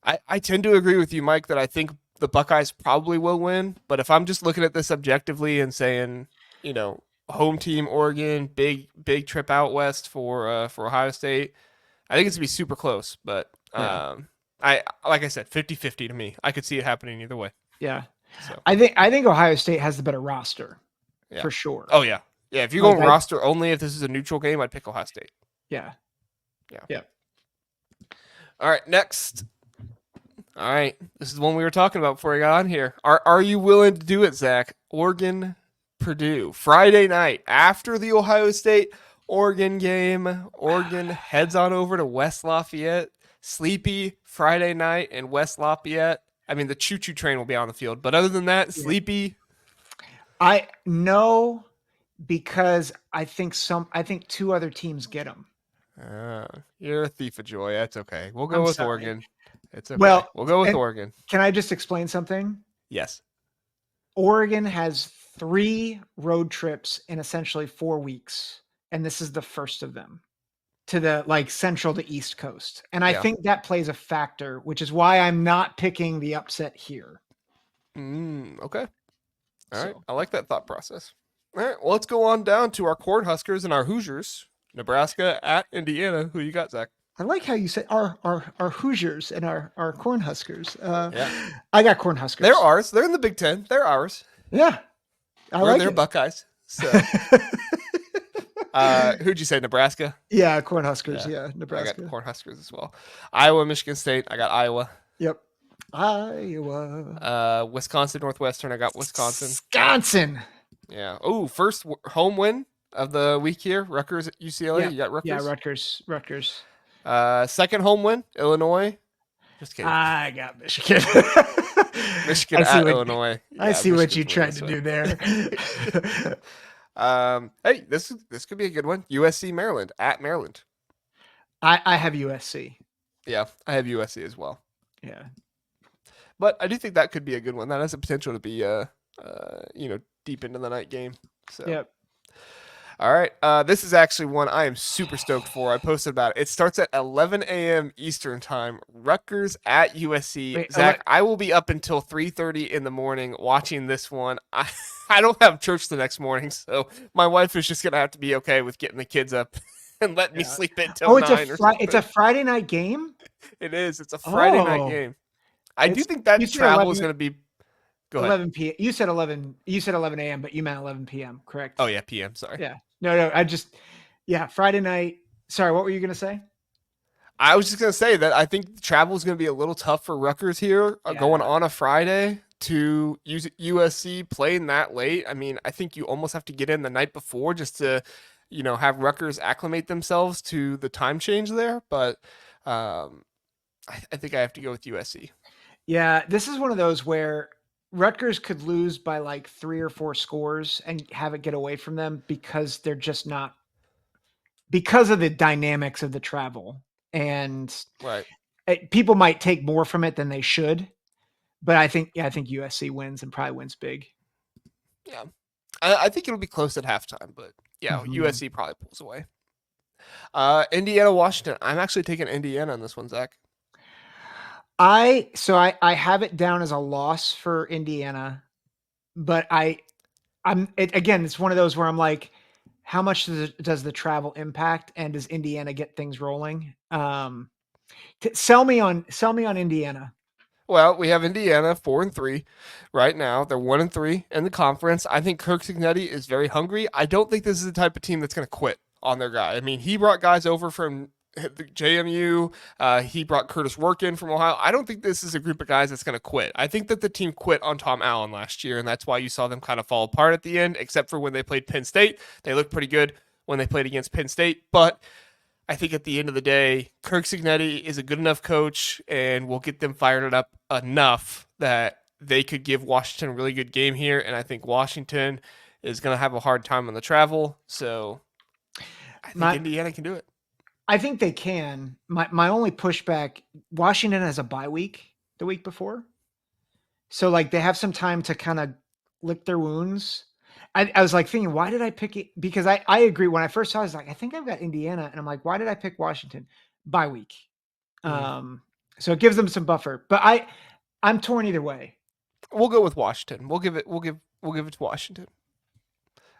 I tend to agree with you, Mike, that I think the Buckeyes probably will win. But if I'm just looking at this objectively and saying, home team Oregon, big trip out west for Ohio State, I think it's going to be super close. But like I said, 50-50 to me. I could see it happening either way. Yeah. So. I think Ohio State has the better roster for sure. Oh, yeah. Yeah, if you're going roster only, if this is a neutral game, I'd pick Ohio State. Yeah. All right, next. All right, this is the one we were talking about before I got on here. Are you willing to do it, Zach? Oregon, Purdue, Friday night after the Ohio State Oregon game. Oregon heads on over to West Lafayette, sleepy Friday night in West Lafayette. I mean, the choo-choo train will be on the field, but other than that, sleepy. I know because I think two other teams get them. You're a thief of joy. That's okay. We'll go I'm with sorry. Oregon. It's okay. Well, We'll go with Oregon. Can I just explain something? Yes. Oregon has 3 road trips in essentially 4 weeks, and this is the first of them to the central to east coast. And I think that plays a factor, which is why I'm not picking the upset here. Okay. All right. I like that thought process. All right. Well, let's go on down to our Cornhuskers and our Hoosiers. Nebraska at Indiana. Who you got, Zach? I like how you said our Hoosiers and our Cornhuskers. I got Cornhuskers. They're ours. They're in the Big Ten. They're ours. Yeah. We're their Buckeyes. So who'd you say? Nebraska? Yeah, Cornhuskers. Yeah, Nebraska. I got Cornhuskers as well. Iowa, Michigan State. I got Iowa. Yep. Iowa. Wisconsin, Northwestern. I got Wisconsin. Wisconsin. Yeah. Oh, first home win of the week here. Rutgers at UCLA. Yeah. You got Rutgers? Yeah, Rutgers. Second home win, Illinois. Just kidding. I got Michigan. Michigan at Illinois. I see what you tried to do there. Hey, this could be a good one. USC, Maryland at Maryland. I have USC. Yeah, I have USC as well. Yeah, but I do think that could be a good one. That has the potential to be deep into the night game. So. Yep. All right. This is actually one I am super stoked for. I posted about it. It starts at 11 a.m. Eastern time. Rutgers at USC. Wait, Zach, I will be up until 3:30 in the morning watching this one. I don't have church the next morning, so my wife is just going to have to be okay with getting the kids up and letting me sleep until 9 or something. It's a Friday night game? It is. It's a Friday night game. I do think that travel is going to be... Go 11 p.m. You said 11 a.m., but you meant 11 p.m., correct? Oh, yeah, p.m. Sorry. Yeah. No, Friday night. Sorry, what were you going to say? I was just going to say that I think travel is going to be a little tough for Rutgers here going on a Friday to use USC playing that late. I mean, I think you almost have to get in the night before just to, have Rutgers acclimate themselves to the time change there. But I think I have to go with USC. Yeah, this is one of those where Rutgers could lose by like 3 or 4 scores and have it get away from them because they're just not, because of the dynamics of the travel. And people might take more from it than they should. But I think USC wins and probably wins big. Yeah. I think it'll be close at halftime, but USC probably pulls away. Indiana, Washington. I'm actually taking Indiana on this one, Zach. I have it down as a loss for Indiana, but it's one of those where I'm like, how much does the travel impact, and does Indiana get things rolling? Sell me on Indiana. Well, we have Indiana 4-3 right now. They're 1-3 in the conference. I think Kirk Cignetti is very hungry. I don't think this is the type of team that's going to quit on their guy. I mean, he brought guys over from the JMU. He brought Curtis Work in from Ohio. I don't think this is a group of guys that's going to quit. I think that the team quit on Tom Allen last year, and that's why you saw them kind of fall apart at the end, except for when they played Penn State. They looked pretty good when they played against Penn State, but I think at the end of the day, Kirk Cignetti is a good enough coach and will get them fired up enough that they could give Washington a really good game here, and I think Washington is going to have a hard time on the travel, so I think Indiana can do it. I think they can. My only pushback, Washington has a bye week the week before. So they have some time to kind of lick their wounds. I was thinking, why did I pick it? Because I agree. When I first saw it, I was like, I think I've got Indiana. And I'm like, why did I pick Washington? Bye week. Mm-hmm. So it gives them some buffer. But I'm torn either way. We'll go with Washington. We'll give it to Washington.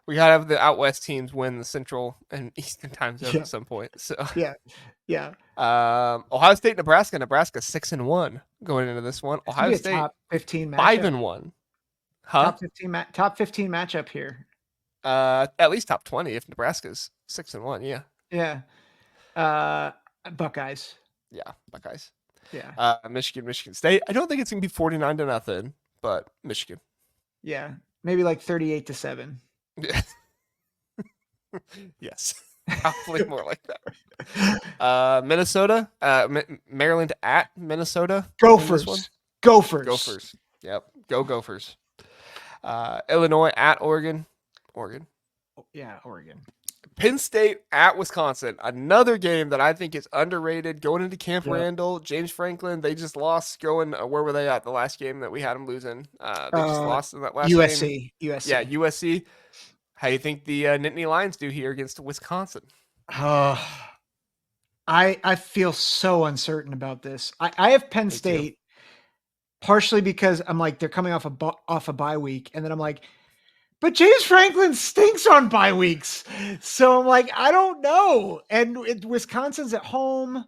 We gotta have the out west teams win the Central and Eastern time zone at some point. So yeah. Ohio State, Nebraska. Nebraska 6-1 going into this one. Ohio State top 15 matchup. 5-1. Huh? Top 15 matchup here. At least top 20 if Nebraska's 6-1. Yeah. Yeah. Buckeyes. Yeah, Buckeyes. Yeah. Michigan State. I don't think it's gonna be 49-0, but Michigan. Yeah, maybe 38-7. Yeah. Yes. Probably more like that. Minnesota, Maryland at Minnesota in this one. Gophers. Gophers. Yep. Go Gophers. Illinois at Oregon. Oregon. Yeah, Oregon. Penn State at Wisconsin. Another game that I think is underrated. Going into Camp Randall, James Franklin, they just lost going, where were they at the last game that we had them losing? They just lost in that last game. USC. Yeah, USC. How you think the Nittany Lions do here against Wisconsin? I feel so uncertain about this. I have Penn State partially because I'm like, they're coming off a bye week. And then I'm like, but James Franklin stinks on bye weeks. So I'm like, I don't know. And Wisconsin's at home.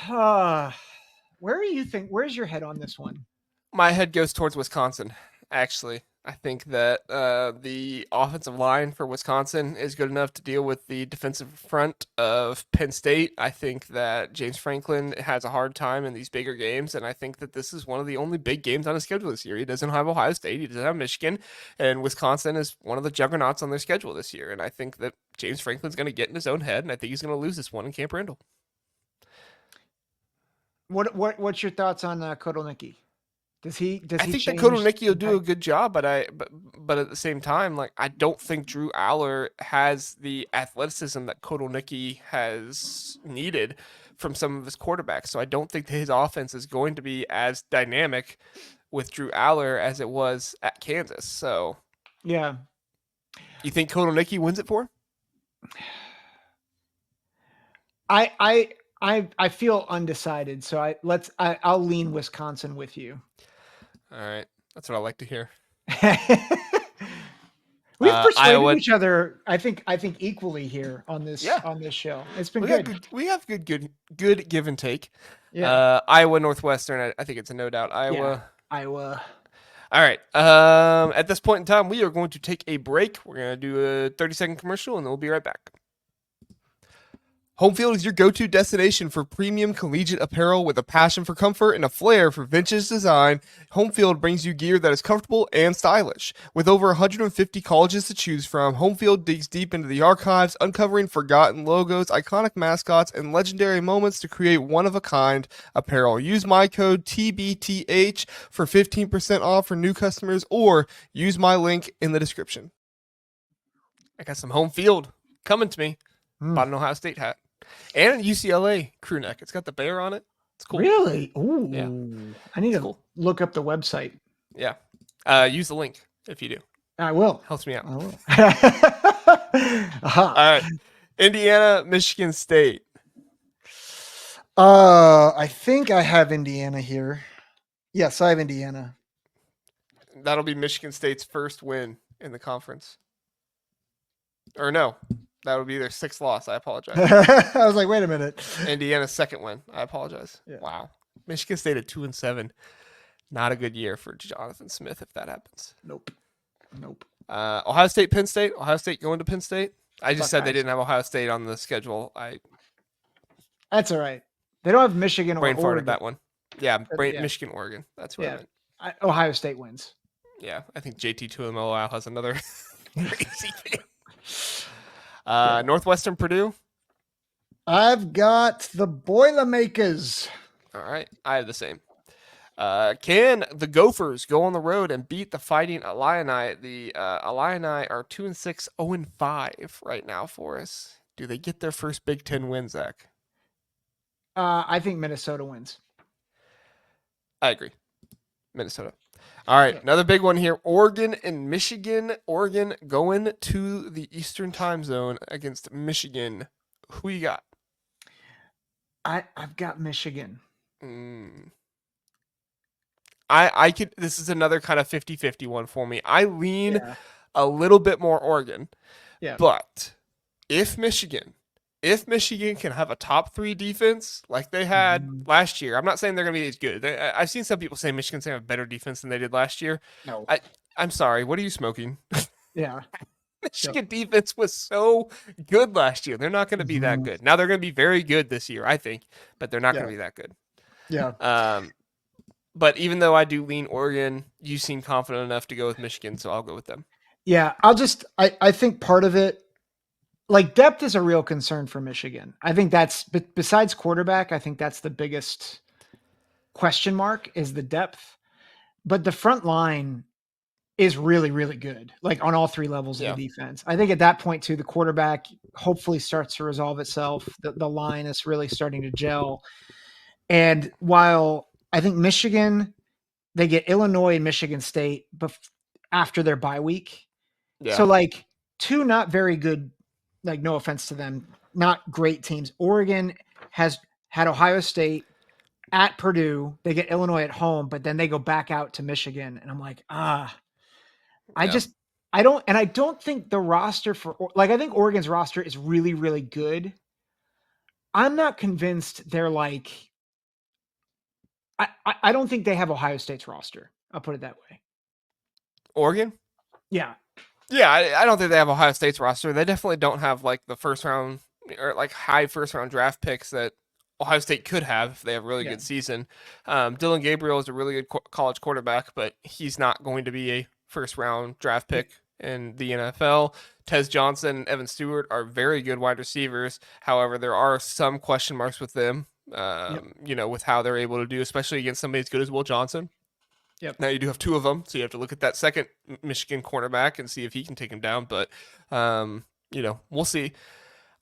Where do you think, where's your head on this one? My head goes towards Wisconsin, actually. I think that the offensive line for Wisconsin is good enough to deal with the defensive front of Penn State. I think that James Franklin has a hard time in these bigger games, and I think that this is one of the only big games on his schedule this year. He doesn't have Ohio State, he doesn't have Michigan, and Wisconsin is one of the juggernauts on their schedule this year. And I think that James Franklin's going to get in his own head, and I think he's going to lose this one in Camp Randall. What's your thoughts on Kotelnicki? I think that Kotelnicki will do a good job, but at the same time, like, I don't think Drew Aller has the athleticism that Kotelnicki has needed from some of his quarterbacks. So I don't think his offense is going to be as dynamic with Drew Aller as it was at Kansas. So yeah, you think Kotelnicki wins it for? I feel undecided, so I'll lean Wisconsin with you. All right, that's what I like to hear. We've persuaded each other, I think equally here on this show. It's been good. We have good give and take. Yeah. Iowa Northwestern, I think it's a no doubt. Iowa. All right. At this point in time, we are going to take a break. We're going to do a 30-second commercial, and then we'll be right back. Homefield is your go-to destination for premium collegiate apparel with a passion for comfort and a flair for vintage design. Homefield brings you gear that is comfortable and stylish. With over 150 colleges to choose from, Homefield digs deep into the archives, uncovering forgotten logos, iconic mascots, and legendary moments to create one-of-a-kind apparel. Use my code TBTH for 15% off for new customers, or use my link in the description. I got some Homefield coming to me. Bought an Ohio State hat. And a UCLA crew neck. It's got the bear on it. It's cool. Really? Ooh. Yeah. I need to look up the website. Yeah. Use the link if you do. I will. Helps me out. I will. All right. Indiana, Michigan State. I think I have Indiana here. Yes, I have Indiana. That'll be Michigan State's first win in the conference. Or no. That would be their 6th loss. I apologize. I was like, wait a minute. Indiana's 2nd win. I apologize. Yeah. Wow. Michigan State at 2-7. Not a good year for Jonathan Smith if that happens. Nope. Ohio State, Penn State. Ohio State going to Penn State. I just said they didn't have Ohio State on the schedule. That's all right. They don't have Michigan or Oregon. Brain farted that one. Yeah, Michigan, Oregon. That's what I meant. Ohio State wins. Yeah, I think JT Tuimoloau has another crazy game. Northwestern, Purdue. I've got the Boilermakers. All right, I have the same. Can the Gophers go on the road and beat the Fighting Illini? The Illini are 2-6, 0-5 right now for us. Do they get their first Big Ten win, Zach? I think Minnesota wins. I agree. Minnesota. All right, another big one here. Oregon and Michigan. Oregon going to the Eastern time zone against Michigan. Who you got? I've got Michigan. I could. This is another kind of 50-50 one for me. I lean a little bit more Oregon. Yeah. But if Michigan can have a top 3 defense like they had last year, I'm not saying they're going to be as good. I've seen some people say Michigan's going to have better defense than they did last year. No. I'm sorry. What are you smoking? Yeah. Michigan defense was so good last year. They're not going to be that good. Now they're going to be very good this year, I think, but they're not going to be that good. Yeah. But even though I do lean Oregon, you seem confident enough to go with Michigan, so I'll go with them. Yeah. I think part of it, like depth is a real concern for Michigan. I think that's besides quarterback, I think that's the biggest question mark is the depth. But the front line is really, really good, like on all three levels of the Yeah. defense. I think at that point too, the quarterback hopefully starts to resolve itself. The line is really starting to gel. And while I think Michigan, they get Illinois and Michigan State after their bye week. Yeah. So like two not very good, like no offense to them, not great teams. Oregon has had Ohio State at Purdue. They get Illinois at home, but then they go back out to Michigan. And I'm like, I Yeah. just I don't think the roster for like I think Oregon's roster is really, really good. I'm not convinced they're like I don't think they have Ohio State's roster. I'll put it that way. Oregon? Yeah. Yeah, I don't think they have Ohio State's roster. They definitely don't have like the first round or like high first round draft picks that Ohio State could have if they have a really Yeah. good season. Dylan Gabriel is a really good college quarterback, but he's not going to be a first round draft pick in the NFL. Tez Johnson and Evan Stewart are very good wide receivers. However, there are some question marks with them, with how they're able to do, especially against somebody as good as Will Johnson. Yep. Now you do have two of them, so you have to look at that second Michigan cornerback and see if he can take him down. But we'll see.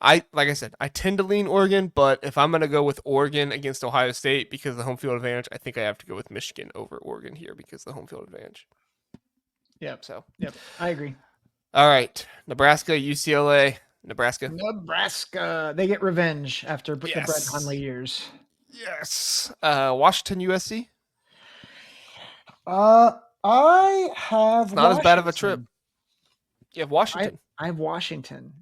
Like I said, I tend to lean Oregon, but if I'm gonna go with Oregon against Ohio State because of the home field advantage, I think I have to go with Michigan over Oregon here because of the home field advantage. Yep. So I agree. All right, Nebraska, UCLA, Nebraska. They get revenge after the Brett Yes. Hundley years. Yes. Washington, USC. I have It's not as bad of a trip. You have Washington. I have Washington,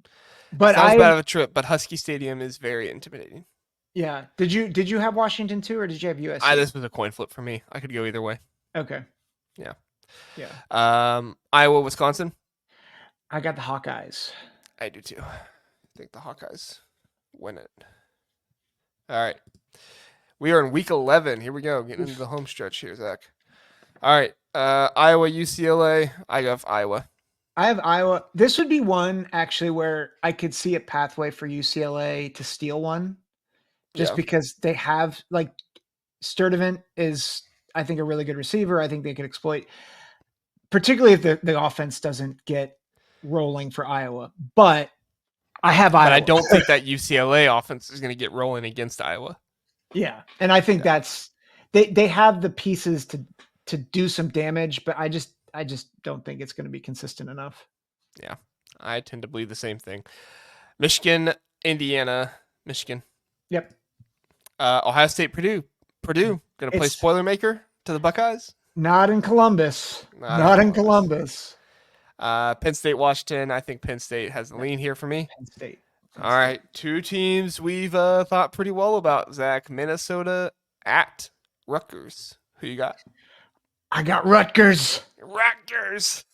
but it's not as bad of a trip. But Husky Stadium is very intimidating. Yeah. Did you have Washington too, or did you have USC? This was a coin flip for me. I could go either way. Okay. Yeah. Yeah. Iowa, Wisconsin. I got the Hawkeyes. I do too. I think the Hawkeyes win it. All right. We are in week 11. Here we go. Getting into the home stretch here, Zach. All right. Iowa, UCLA. I have Iowa. I have Iowa. This would be one actually where I could see a pathway for UCLA to steal one. Just because they have like Sturdivant is, I think, a really good receiver. I think they could exploit, particularly if the offense doesn't get rolling for Iowa. But I have Iowa. But I don't think that UCLA offense is going to get rolling against Iowa. Yeah, and I think that's they have the pieces to do some damage, but I just don't think it's going to be consistent enough. Yeah, I tend to believe the same thing. Michigan, Indiana, Michigan. Yep. Ohio State, Purdue. Purdue going to play Spoilermaker to the Buckeyes? Not in Columbus. Not in Columbus. Penn State, Washington. I think Penn State has the lean here for me. Penn State. All right, two teams we've thought pretty well about, Zach. Minnesota at Rutgers. Who you got? I got Rutgers. Rutgers.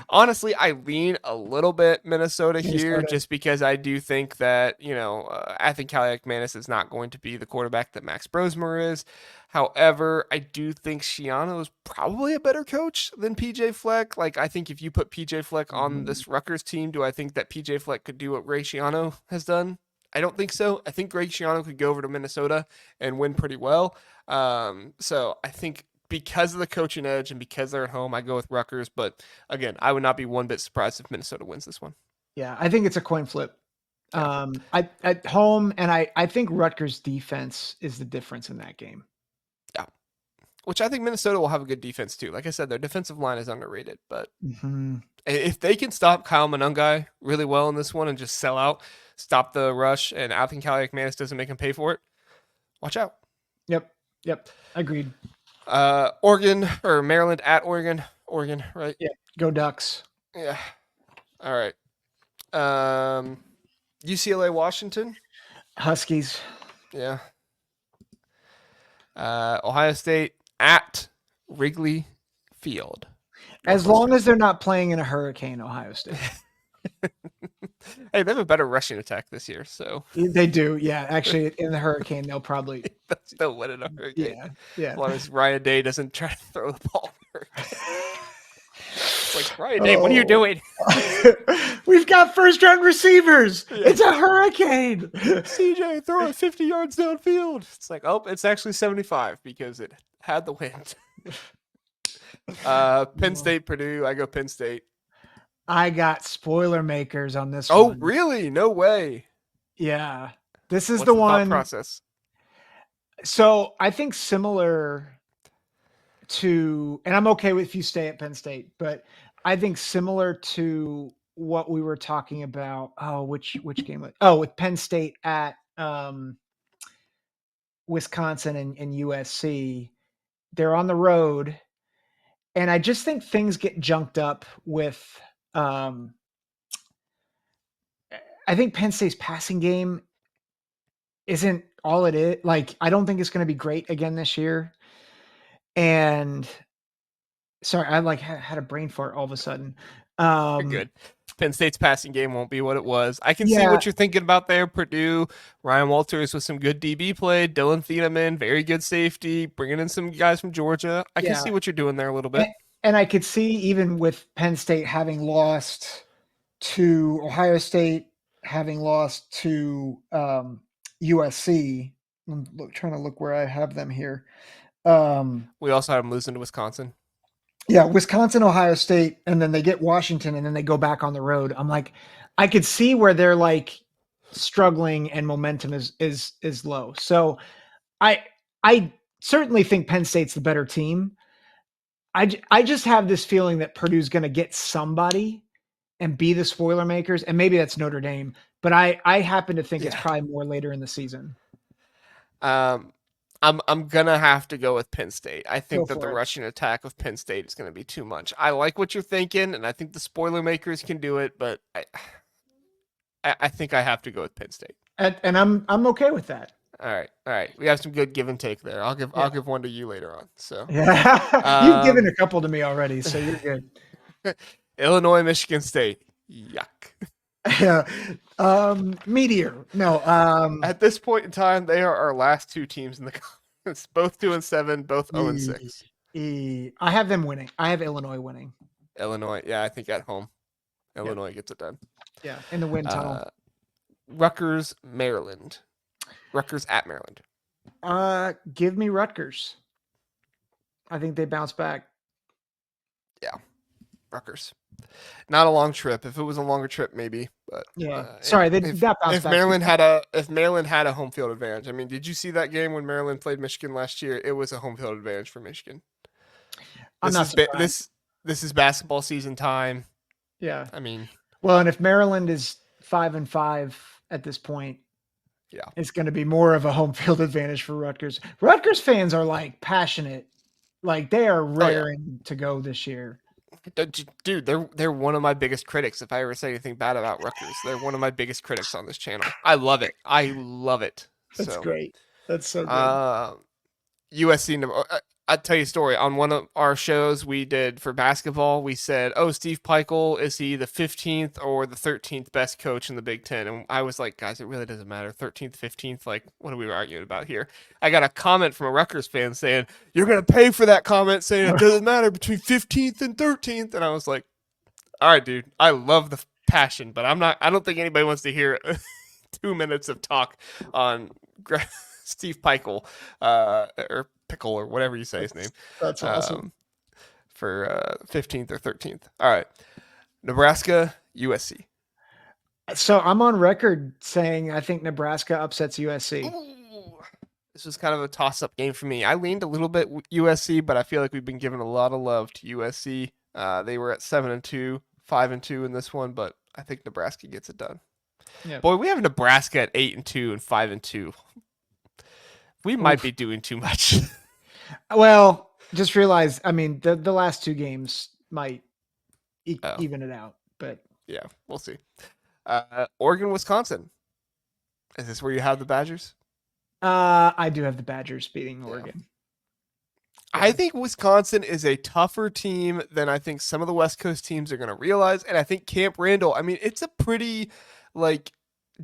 Honestly, I lean a little bit Minnesota here just because I do think that, I think Kaliak-Manis is not going to be the quarterback that Max Brosmer is. However, I do think Schiano is probably a better coach than PJ Fleck. Like, I think if you put PJ Fleck on this Rutgers team, do I think that PJ Fleck could do what Ray Schiano has done? I don't think so. I think Greg Schiano could go over to Minnesota and win pretty well. So I think because of the coaching edge and because they're at home, I go with Rutgers. But again, I would not be one bit surprised if Minnesota wins this one. Yeah, I think it's a coin flip. I at home, and I think Rutgers' defense is the difference in that game. Yeah, which I think Minnesota will have a good defense too. Like I said, their defensive line is underrated, but if they can stop Kyle Monungai really well in this one and just sell out, stop the rush, and I think Kaliak-Manis doesn't make him pay for it, watch out. Yep. Agreed. Oregon or Maryland at Oregon, right? Yeah. Go Ducks. Yeah. All right. UCLA, Washington. Huskies. Yeah. Ohio State at Wrigley Field. As long as they're not playing in a hurricane, Ohio State. Hey, they have a better rushing attack this year, so they do. Yeah, actually, in the hurricane, they'll probably still win in a hurricane. Yeah. As long as Ryan Day doesn't try to throw the ball. It's like, Ryan Day, what are you doing? We've got first round receivers. Yeah. It's a hurricane. CJ, throw it 50 yards downfield. It's like, oh, it's actually 75 because it had the wind. Penn State, Purdue. I go Penn State. I got spoiler makers on this Oh, one. really? No way. Yeah. This is What's the thought one. process? So I think similar to, and I'm okay with if you stay at Penn State, but I think similar to what we were talking about. Oh, which game? Oh, with Penn State at Wisconsin and USC. They're on the road. And I just think things get junked up with I think Penn State's passing game isn't all it is. Like, I don't think it's going to be great again this year. And sorry, I like had a brain fart all of a sudden. You're good. Penn State's passing game won't be what it was. I can see Yeah. what you're thinking about there. Purdue, Ryan Walters with some good DB play, Dylan Thieneman, very good safety, bringing in some guys from Georgia. I can see what you're doing there a little bit. And I could see even with Penn State having lost to Ohio State, having lost to USC. I'm trying to look where I have them here. We also had them losing to Wisconsin. Yeah, Wisconsin, Ohio State, and then they get Washington, and then they go back on the road. I'm like, I could see where they're like struggling and momentum is low. So I certainly think Penn State's the better team. I just have this feeling that Purdue's going to get somebody and be the spoiler makers, and maybe that's Notre Dame, but I happen to think it's probably more later in the season. I'm gonna have to go with Penn State. I think that the it. rushing attack of Penn State is gonna be too much. I like what you're thinking, and I think the spoiler makers can do it, but I think I have to go with Penn State. And I'm okay with that. All right. We have some good give and take there. I'll give one to you later on. So yeah, you've given a couple to me already, so you're good. Illinois, Michigan State. Yuck. Yeah. Meteor. No. At this point in time, they are our last two teams in the conference. Both 2-7, both 0-6. I have them winning. I have Illinois winning. Illinois, yeah, I think at home, Illinois gets it done. Yeah, in the wind tunnel. Rutgers, Maryland. Rutgers at Maryland. Give me Rutgers. I think they bounce back. Yeah, Rutgers. Not a long trip. If it was a longer trip, maybe. But sorry, if Maryland had a home field advantage. I mean, did you see that game when Maryland played Michigan last year? It was a home field advantage for Michigan. This is basketball season time. Yeah, I mean, well, and if Maryland is 5-5 at this point, yeah, it's going to be more of a home field advantage for Rutgers. Rutgers fans are like passionate, like they are raring to go this year. Dude, they're one of my biggest critics. If I ever say anything bad about Rutgers, they're one of my biggest critics on this channel. I love it. That's great. That's so good. USC. I'll tell you a story. On one of our shows we did for basketball, we said, "Oh, Steve Peichel, is he the 15th or the 13th best coach in the Big Ten?" And I was like, "Guys, it really doesn't matter. 13th, 15th. Like, what are we arguing about here?" I got a comment from a Rutgers fan saying, "You're gonna pay for that comment, saying it doesn't matter between 15th and 13th." And I was like, "All right, dude. I love the passion, but I'm not. I don't think anybody wants to hear 2 minutes of talk on Steve Peichel or Pickle or whatever you say his name." That's awesome. For 15th or 13th. All right. Nebraska, USC. So I'm on record saying I think Nebraska upsets USC. Ooh. This was kind of a toss-up game for me. I leaned a little bit USC, but I feel like we've been giving a lot of love to USC. They were at 7-2, 5-2 in this one, but I think Nebraska gets it done. Yeah. Boy, we have Nebraska at 8-2 and 5-2. We might be doing too much. Well, just realize, I mean, the last two games might even it out, but yeah, we'll see. Oregon, Wisconsin. Is this where you have the Badgers? I do have the Badgers beating Oregon. Yeah. I think Wisconsin is a tougher team than I think some of the West Coast teams are going to realize. And I think Camp Randall, I mean, it's a pretty, like,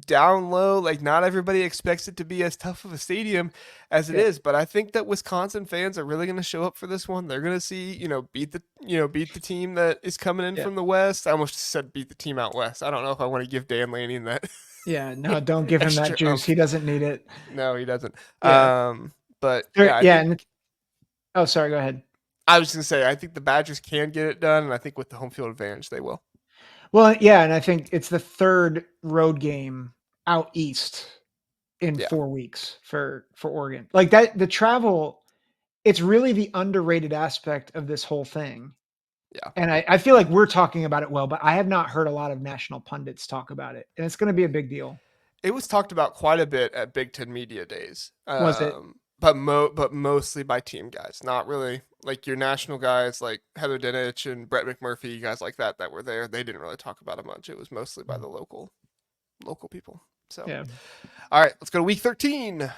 down low. Like, not everybody expects it to be as tough of a stadium as it is. But I think that Wisconsin fans are really going to show up for this one. They're going to see, beat the, beat the team that is coming in from the West. I almost said beat the team out West. I don't know if I want to give Dan Lanning that. Yeah, no, don't give him that juice. He doesn't need it. No, he doesn't. Yeah. But oh, sorry, go ahead. I was going to say, I think the Badgers can get it done, and I think with the home field advantage, they will. Well, yeah, and I think it's the third road game out east in 4 weeks for Oregon. Like that, the travel, it's really the underrated aspect of this whole thing. Yeah. And I feel like we're talking about it well, but I have not heard a lot of national pundits talk about it. And it's going to be a big deal. It was talked about quite a bit at Big Ten Media Days. Was it? But mostly by team guys, not really like your national guys like Heather Dinich and Brett McMurphy, guys like that were there. They didn't really talk about it much. It was mostly by the local people. So, yeah. All right, let's go to week 13.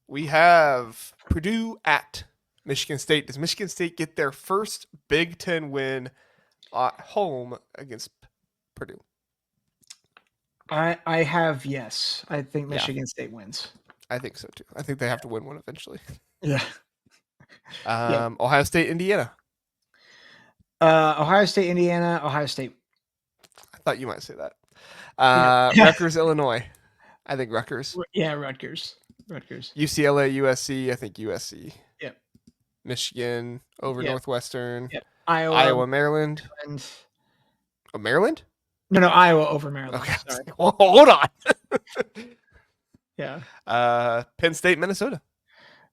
We have Purdue at Michigan State. Does Michigan State get their first Big Ten win at home against Purdue? I have, yes. I think Michigan State wins. I think so too. I think they have to win one eventually. Yeah. Ohio State, Indiana. Ohio State, Indiana, Ohio State. I thought you might say that. Rutgers, Illinois. I think Rutgers. Yeah, Rutgers. UCLA, USC. I think USC. Yep. Michigan over Northwestern. Yep. Iowa, Maryland. Oh, Maryland? No, Iowa over Maryland. Okay. Sorry. Well, hold on. Yeah. Penn State, Minnesota.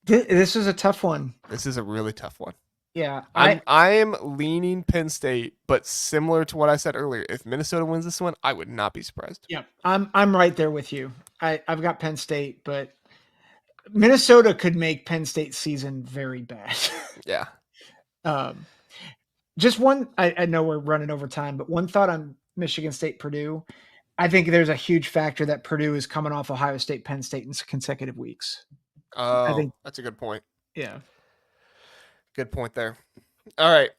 This is a tough one. This is a really tough one. Yeah. I'm leaning Penn State, but similar to what I said earlier, if Minnesota wins this one, I would not be surprised. Yeah. I'm right there with you. I've got Penn State, but Minnesota could make Penn State's season very bad. Yeah. Just one, I know we're running over time, but one thought on Michigan State, Purdue. I think there's a huge factor that Purdue is coming off Ohio State, Penn State in consecutive weeks. Oh, I think that's a good point. Yeah. Good point there. All right.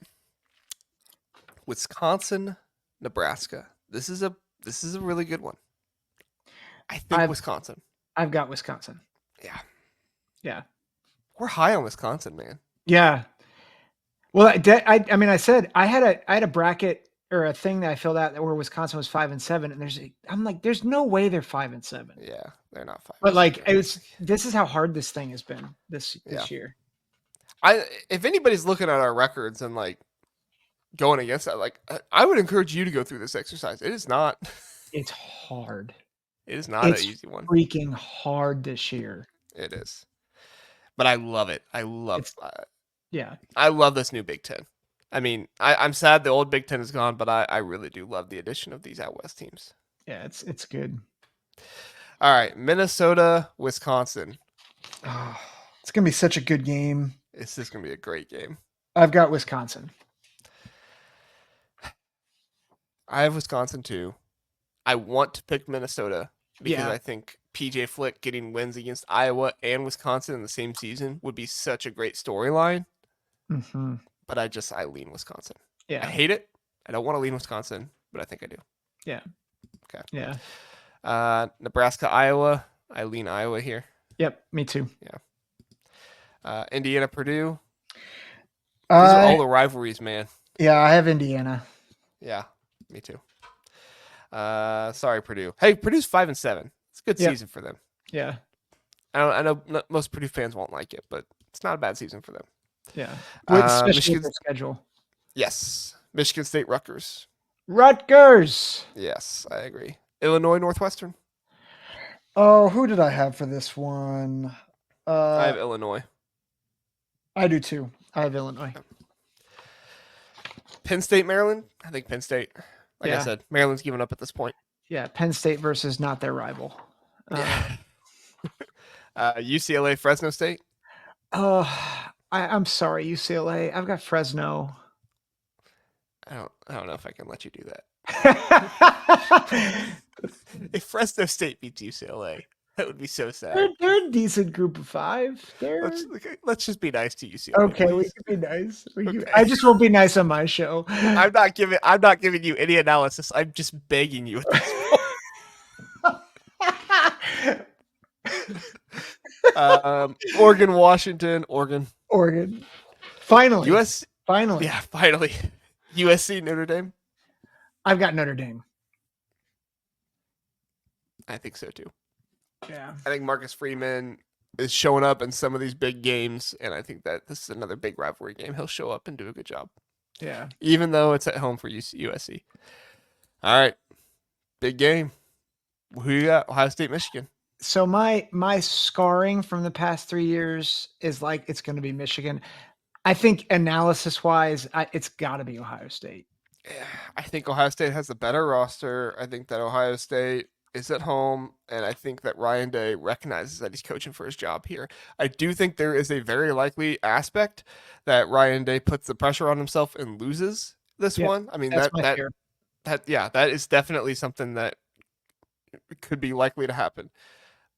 Wisconsin, Nebraska. This is a really good one. I think Wisconsin. I've got Wisconsin. Yeah. Yeah. We're high on Wisconsin, man. Yeah. Well, I mean, I said I had a bracket or a thing that I filled out where Wisconsin was 5-7, and I'm like, there's no way they're 5-7. Yeah, they're not 5. But like, this is how hard this thing has been this year. If anybody's looking at our records and like going against that, like I would encourage you to go through this exercise. It is not. It's hard. It is not an easy one. Freaking hard this year. It is. But I love it. I love this new Big Ten. I mean, I'm sad the old Big Ten is gone, but I really do love the addition of these out West teams. Yeah, it's good. All right, Minnesota, Wisconsin. Oh, it's going to be such a good game. This is going to be a great game. I've got Wisconsin. I have Wisconsin too. I want to pick Minnesota because I think PJ Flick getting wins against Iowa and Wisconsin in the same season would be such a great storyline. Mm-hmm. But I lean Wisconsin. Yeah. I hate it. I don't want to lean Wisconsin, but I think I do. Yeah. Okay. Yeah. Nebraska, Iowa. I lean Iowa here. Yep. Me too. Yeah. Indiana, Purdue. These are all the rivalries, man. Yeah, I have Indiana. Yeah, me too. Sorry, Purdue. Hey, Purdue's 5-7. It's a good season for them. Yeah. I know most Purdue fans won't like it, but it's not a bad season for them. Yeah. Especially with the schedule. Yes. Michigan State, Rutgers. Rutgers. Yes, I agree. Illinois, Northwestern. Oh, who did I have for this one? I have Illinois. I do too. I have Illinois. Penn State, Maryland. I think Penn State. Like I said, Maryland's given up at this point. Yeah, Penn State versus not their rival. UCLA, Fresno State. Oh, I'm sorry, UCLA. I've got Fresno. I don't know if I can let you do that. If Fresno State beats UCLA, that would be so sad. They're a decent group of 5. Let's just be nice to UCLA. Okay, please. We can be nice. I just won't be nice on my show. I'm not giving you any analysis. I'm just begging you at this point. Oregon, Washington, Oregon. Finally. Finally. Yeah, finally. USC, Notre Dame. I've got Notre Dame. I think so too. Yeah. I think Marcus Freeman is showing up in some of these big games, and I think that this is another big rivalry game. He'll show up and do a good job, Yeah. even though it's at home for USC. All right, big game. Who you got? Ohio State, Michigan. So my scarring from the past 3 years is like it's going to be Michigan. I think analysis wise, it's got to be Ohio State. I think Ohio State has the better roster. I think that Ohio State is at home, and I think that Ryan Day recognizes that he's coaching for his job here. I do think there is a very likely aspect that Ryan Day puts the pressure on himself and loses this one. I mean, That's my fear. that is definitely something that could be likely to happen.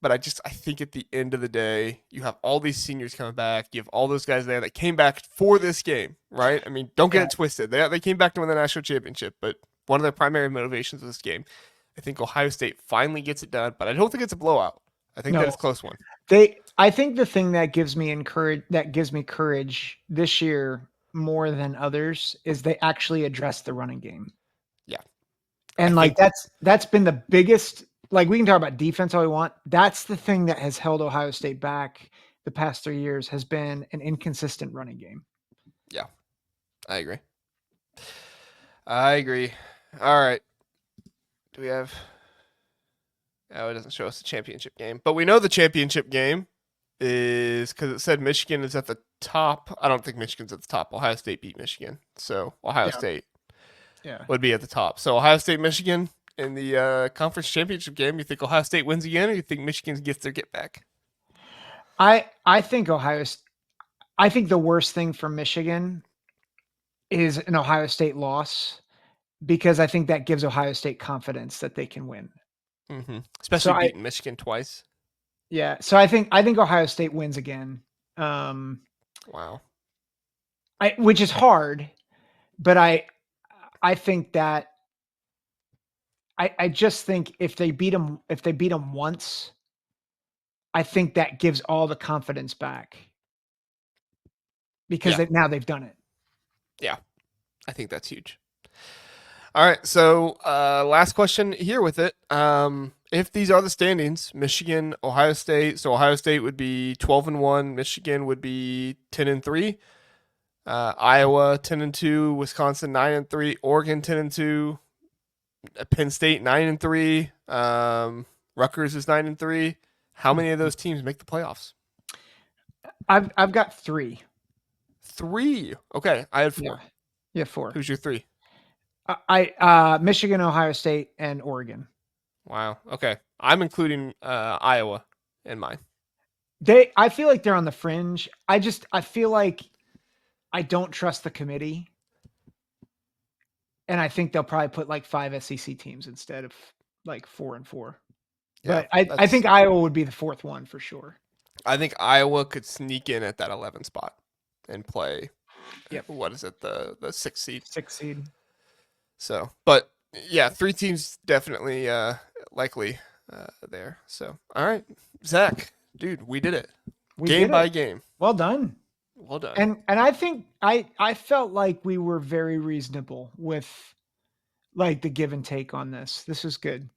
But I think at the end of the day, you have all these seniors coming back. You have all those guys there that came back for this game, right? I mean, don't get it twisted. They came back to win the national championship, but one of their primary motivations was this game. I think Ohio State finally gets it done, but I don't think it's a blowout. I think that it's a close one. I think the thing that gives me courage this year more than others is they actually address the running game. Yeah. And that's been the biggest. Like, we can talk about defense all we want. That's the thing that has held Ohio State back the past 3 years, has been an inconsistent running game. Yeah, I agree. All right. Do we have? Oh, it doesn't show us the championship game, but we know the championship game is because it said Michigan is at the top. I don't think Michigan's at the top. Ohio State beat Michigan, so Ohio State would be at the top. So Ohio State, Michigan. In the conference championship game, you think Ohio State wins again, or you think Michigan gets their get back? I think I think the worst thing for Michigan is an Ohio State loss, because I think that gives Ohio State confidence that they can win. Mm-hmm. Especially beating Michigan twice. Yeah, so I think Ohio State wins again. Wow. Which is hard, but I think that. I just think if they beat them once, I think that gives all the confidence back, because now they've done it. Yeah, I think that's huge. All right, so last question here with it. If these are the standings, Michigan, Ohio State, so Ohio State would be 12-1, Michigan would be 10-3, Iowa 10-2, Wisconsin 9-3, Oregon 10-2. Penn State 9-3. Rutgers is 9-3. How many of those teams make the playoffs? I've got 3. 3. Okay, I had 4. Yeah, 4. Who's your 3? Michigan, Ohio State, and Oregon. Wow. Okay, I'm including Iowa in mine. I feel like they're on the fringe. I feel like I don't trust the committee. And I think they'll probably put like 5 SEC teams instead of like 4 and 4. Yeah, but I think Iowa would be the 4th one for sure. I think Iowa could sneak in at that 11 spot and play. Yep. What is it? The 6th seed. 6th seed. So, but yeah, 3 teams definitely likely there. So, all right, Zach, dude, we did it. Game by game. Well done. Well done. And I think I felt like we were very reasonable with like the give and take on this. This was good.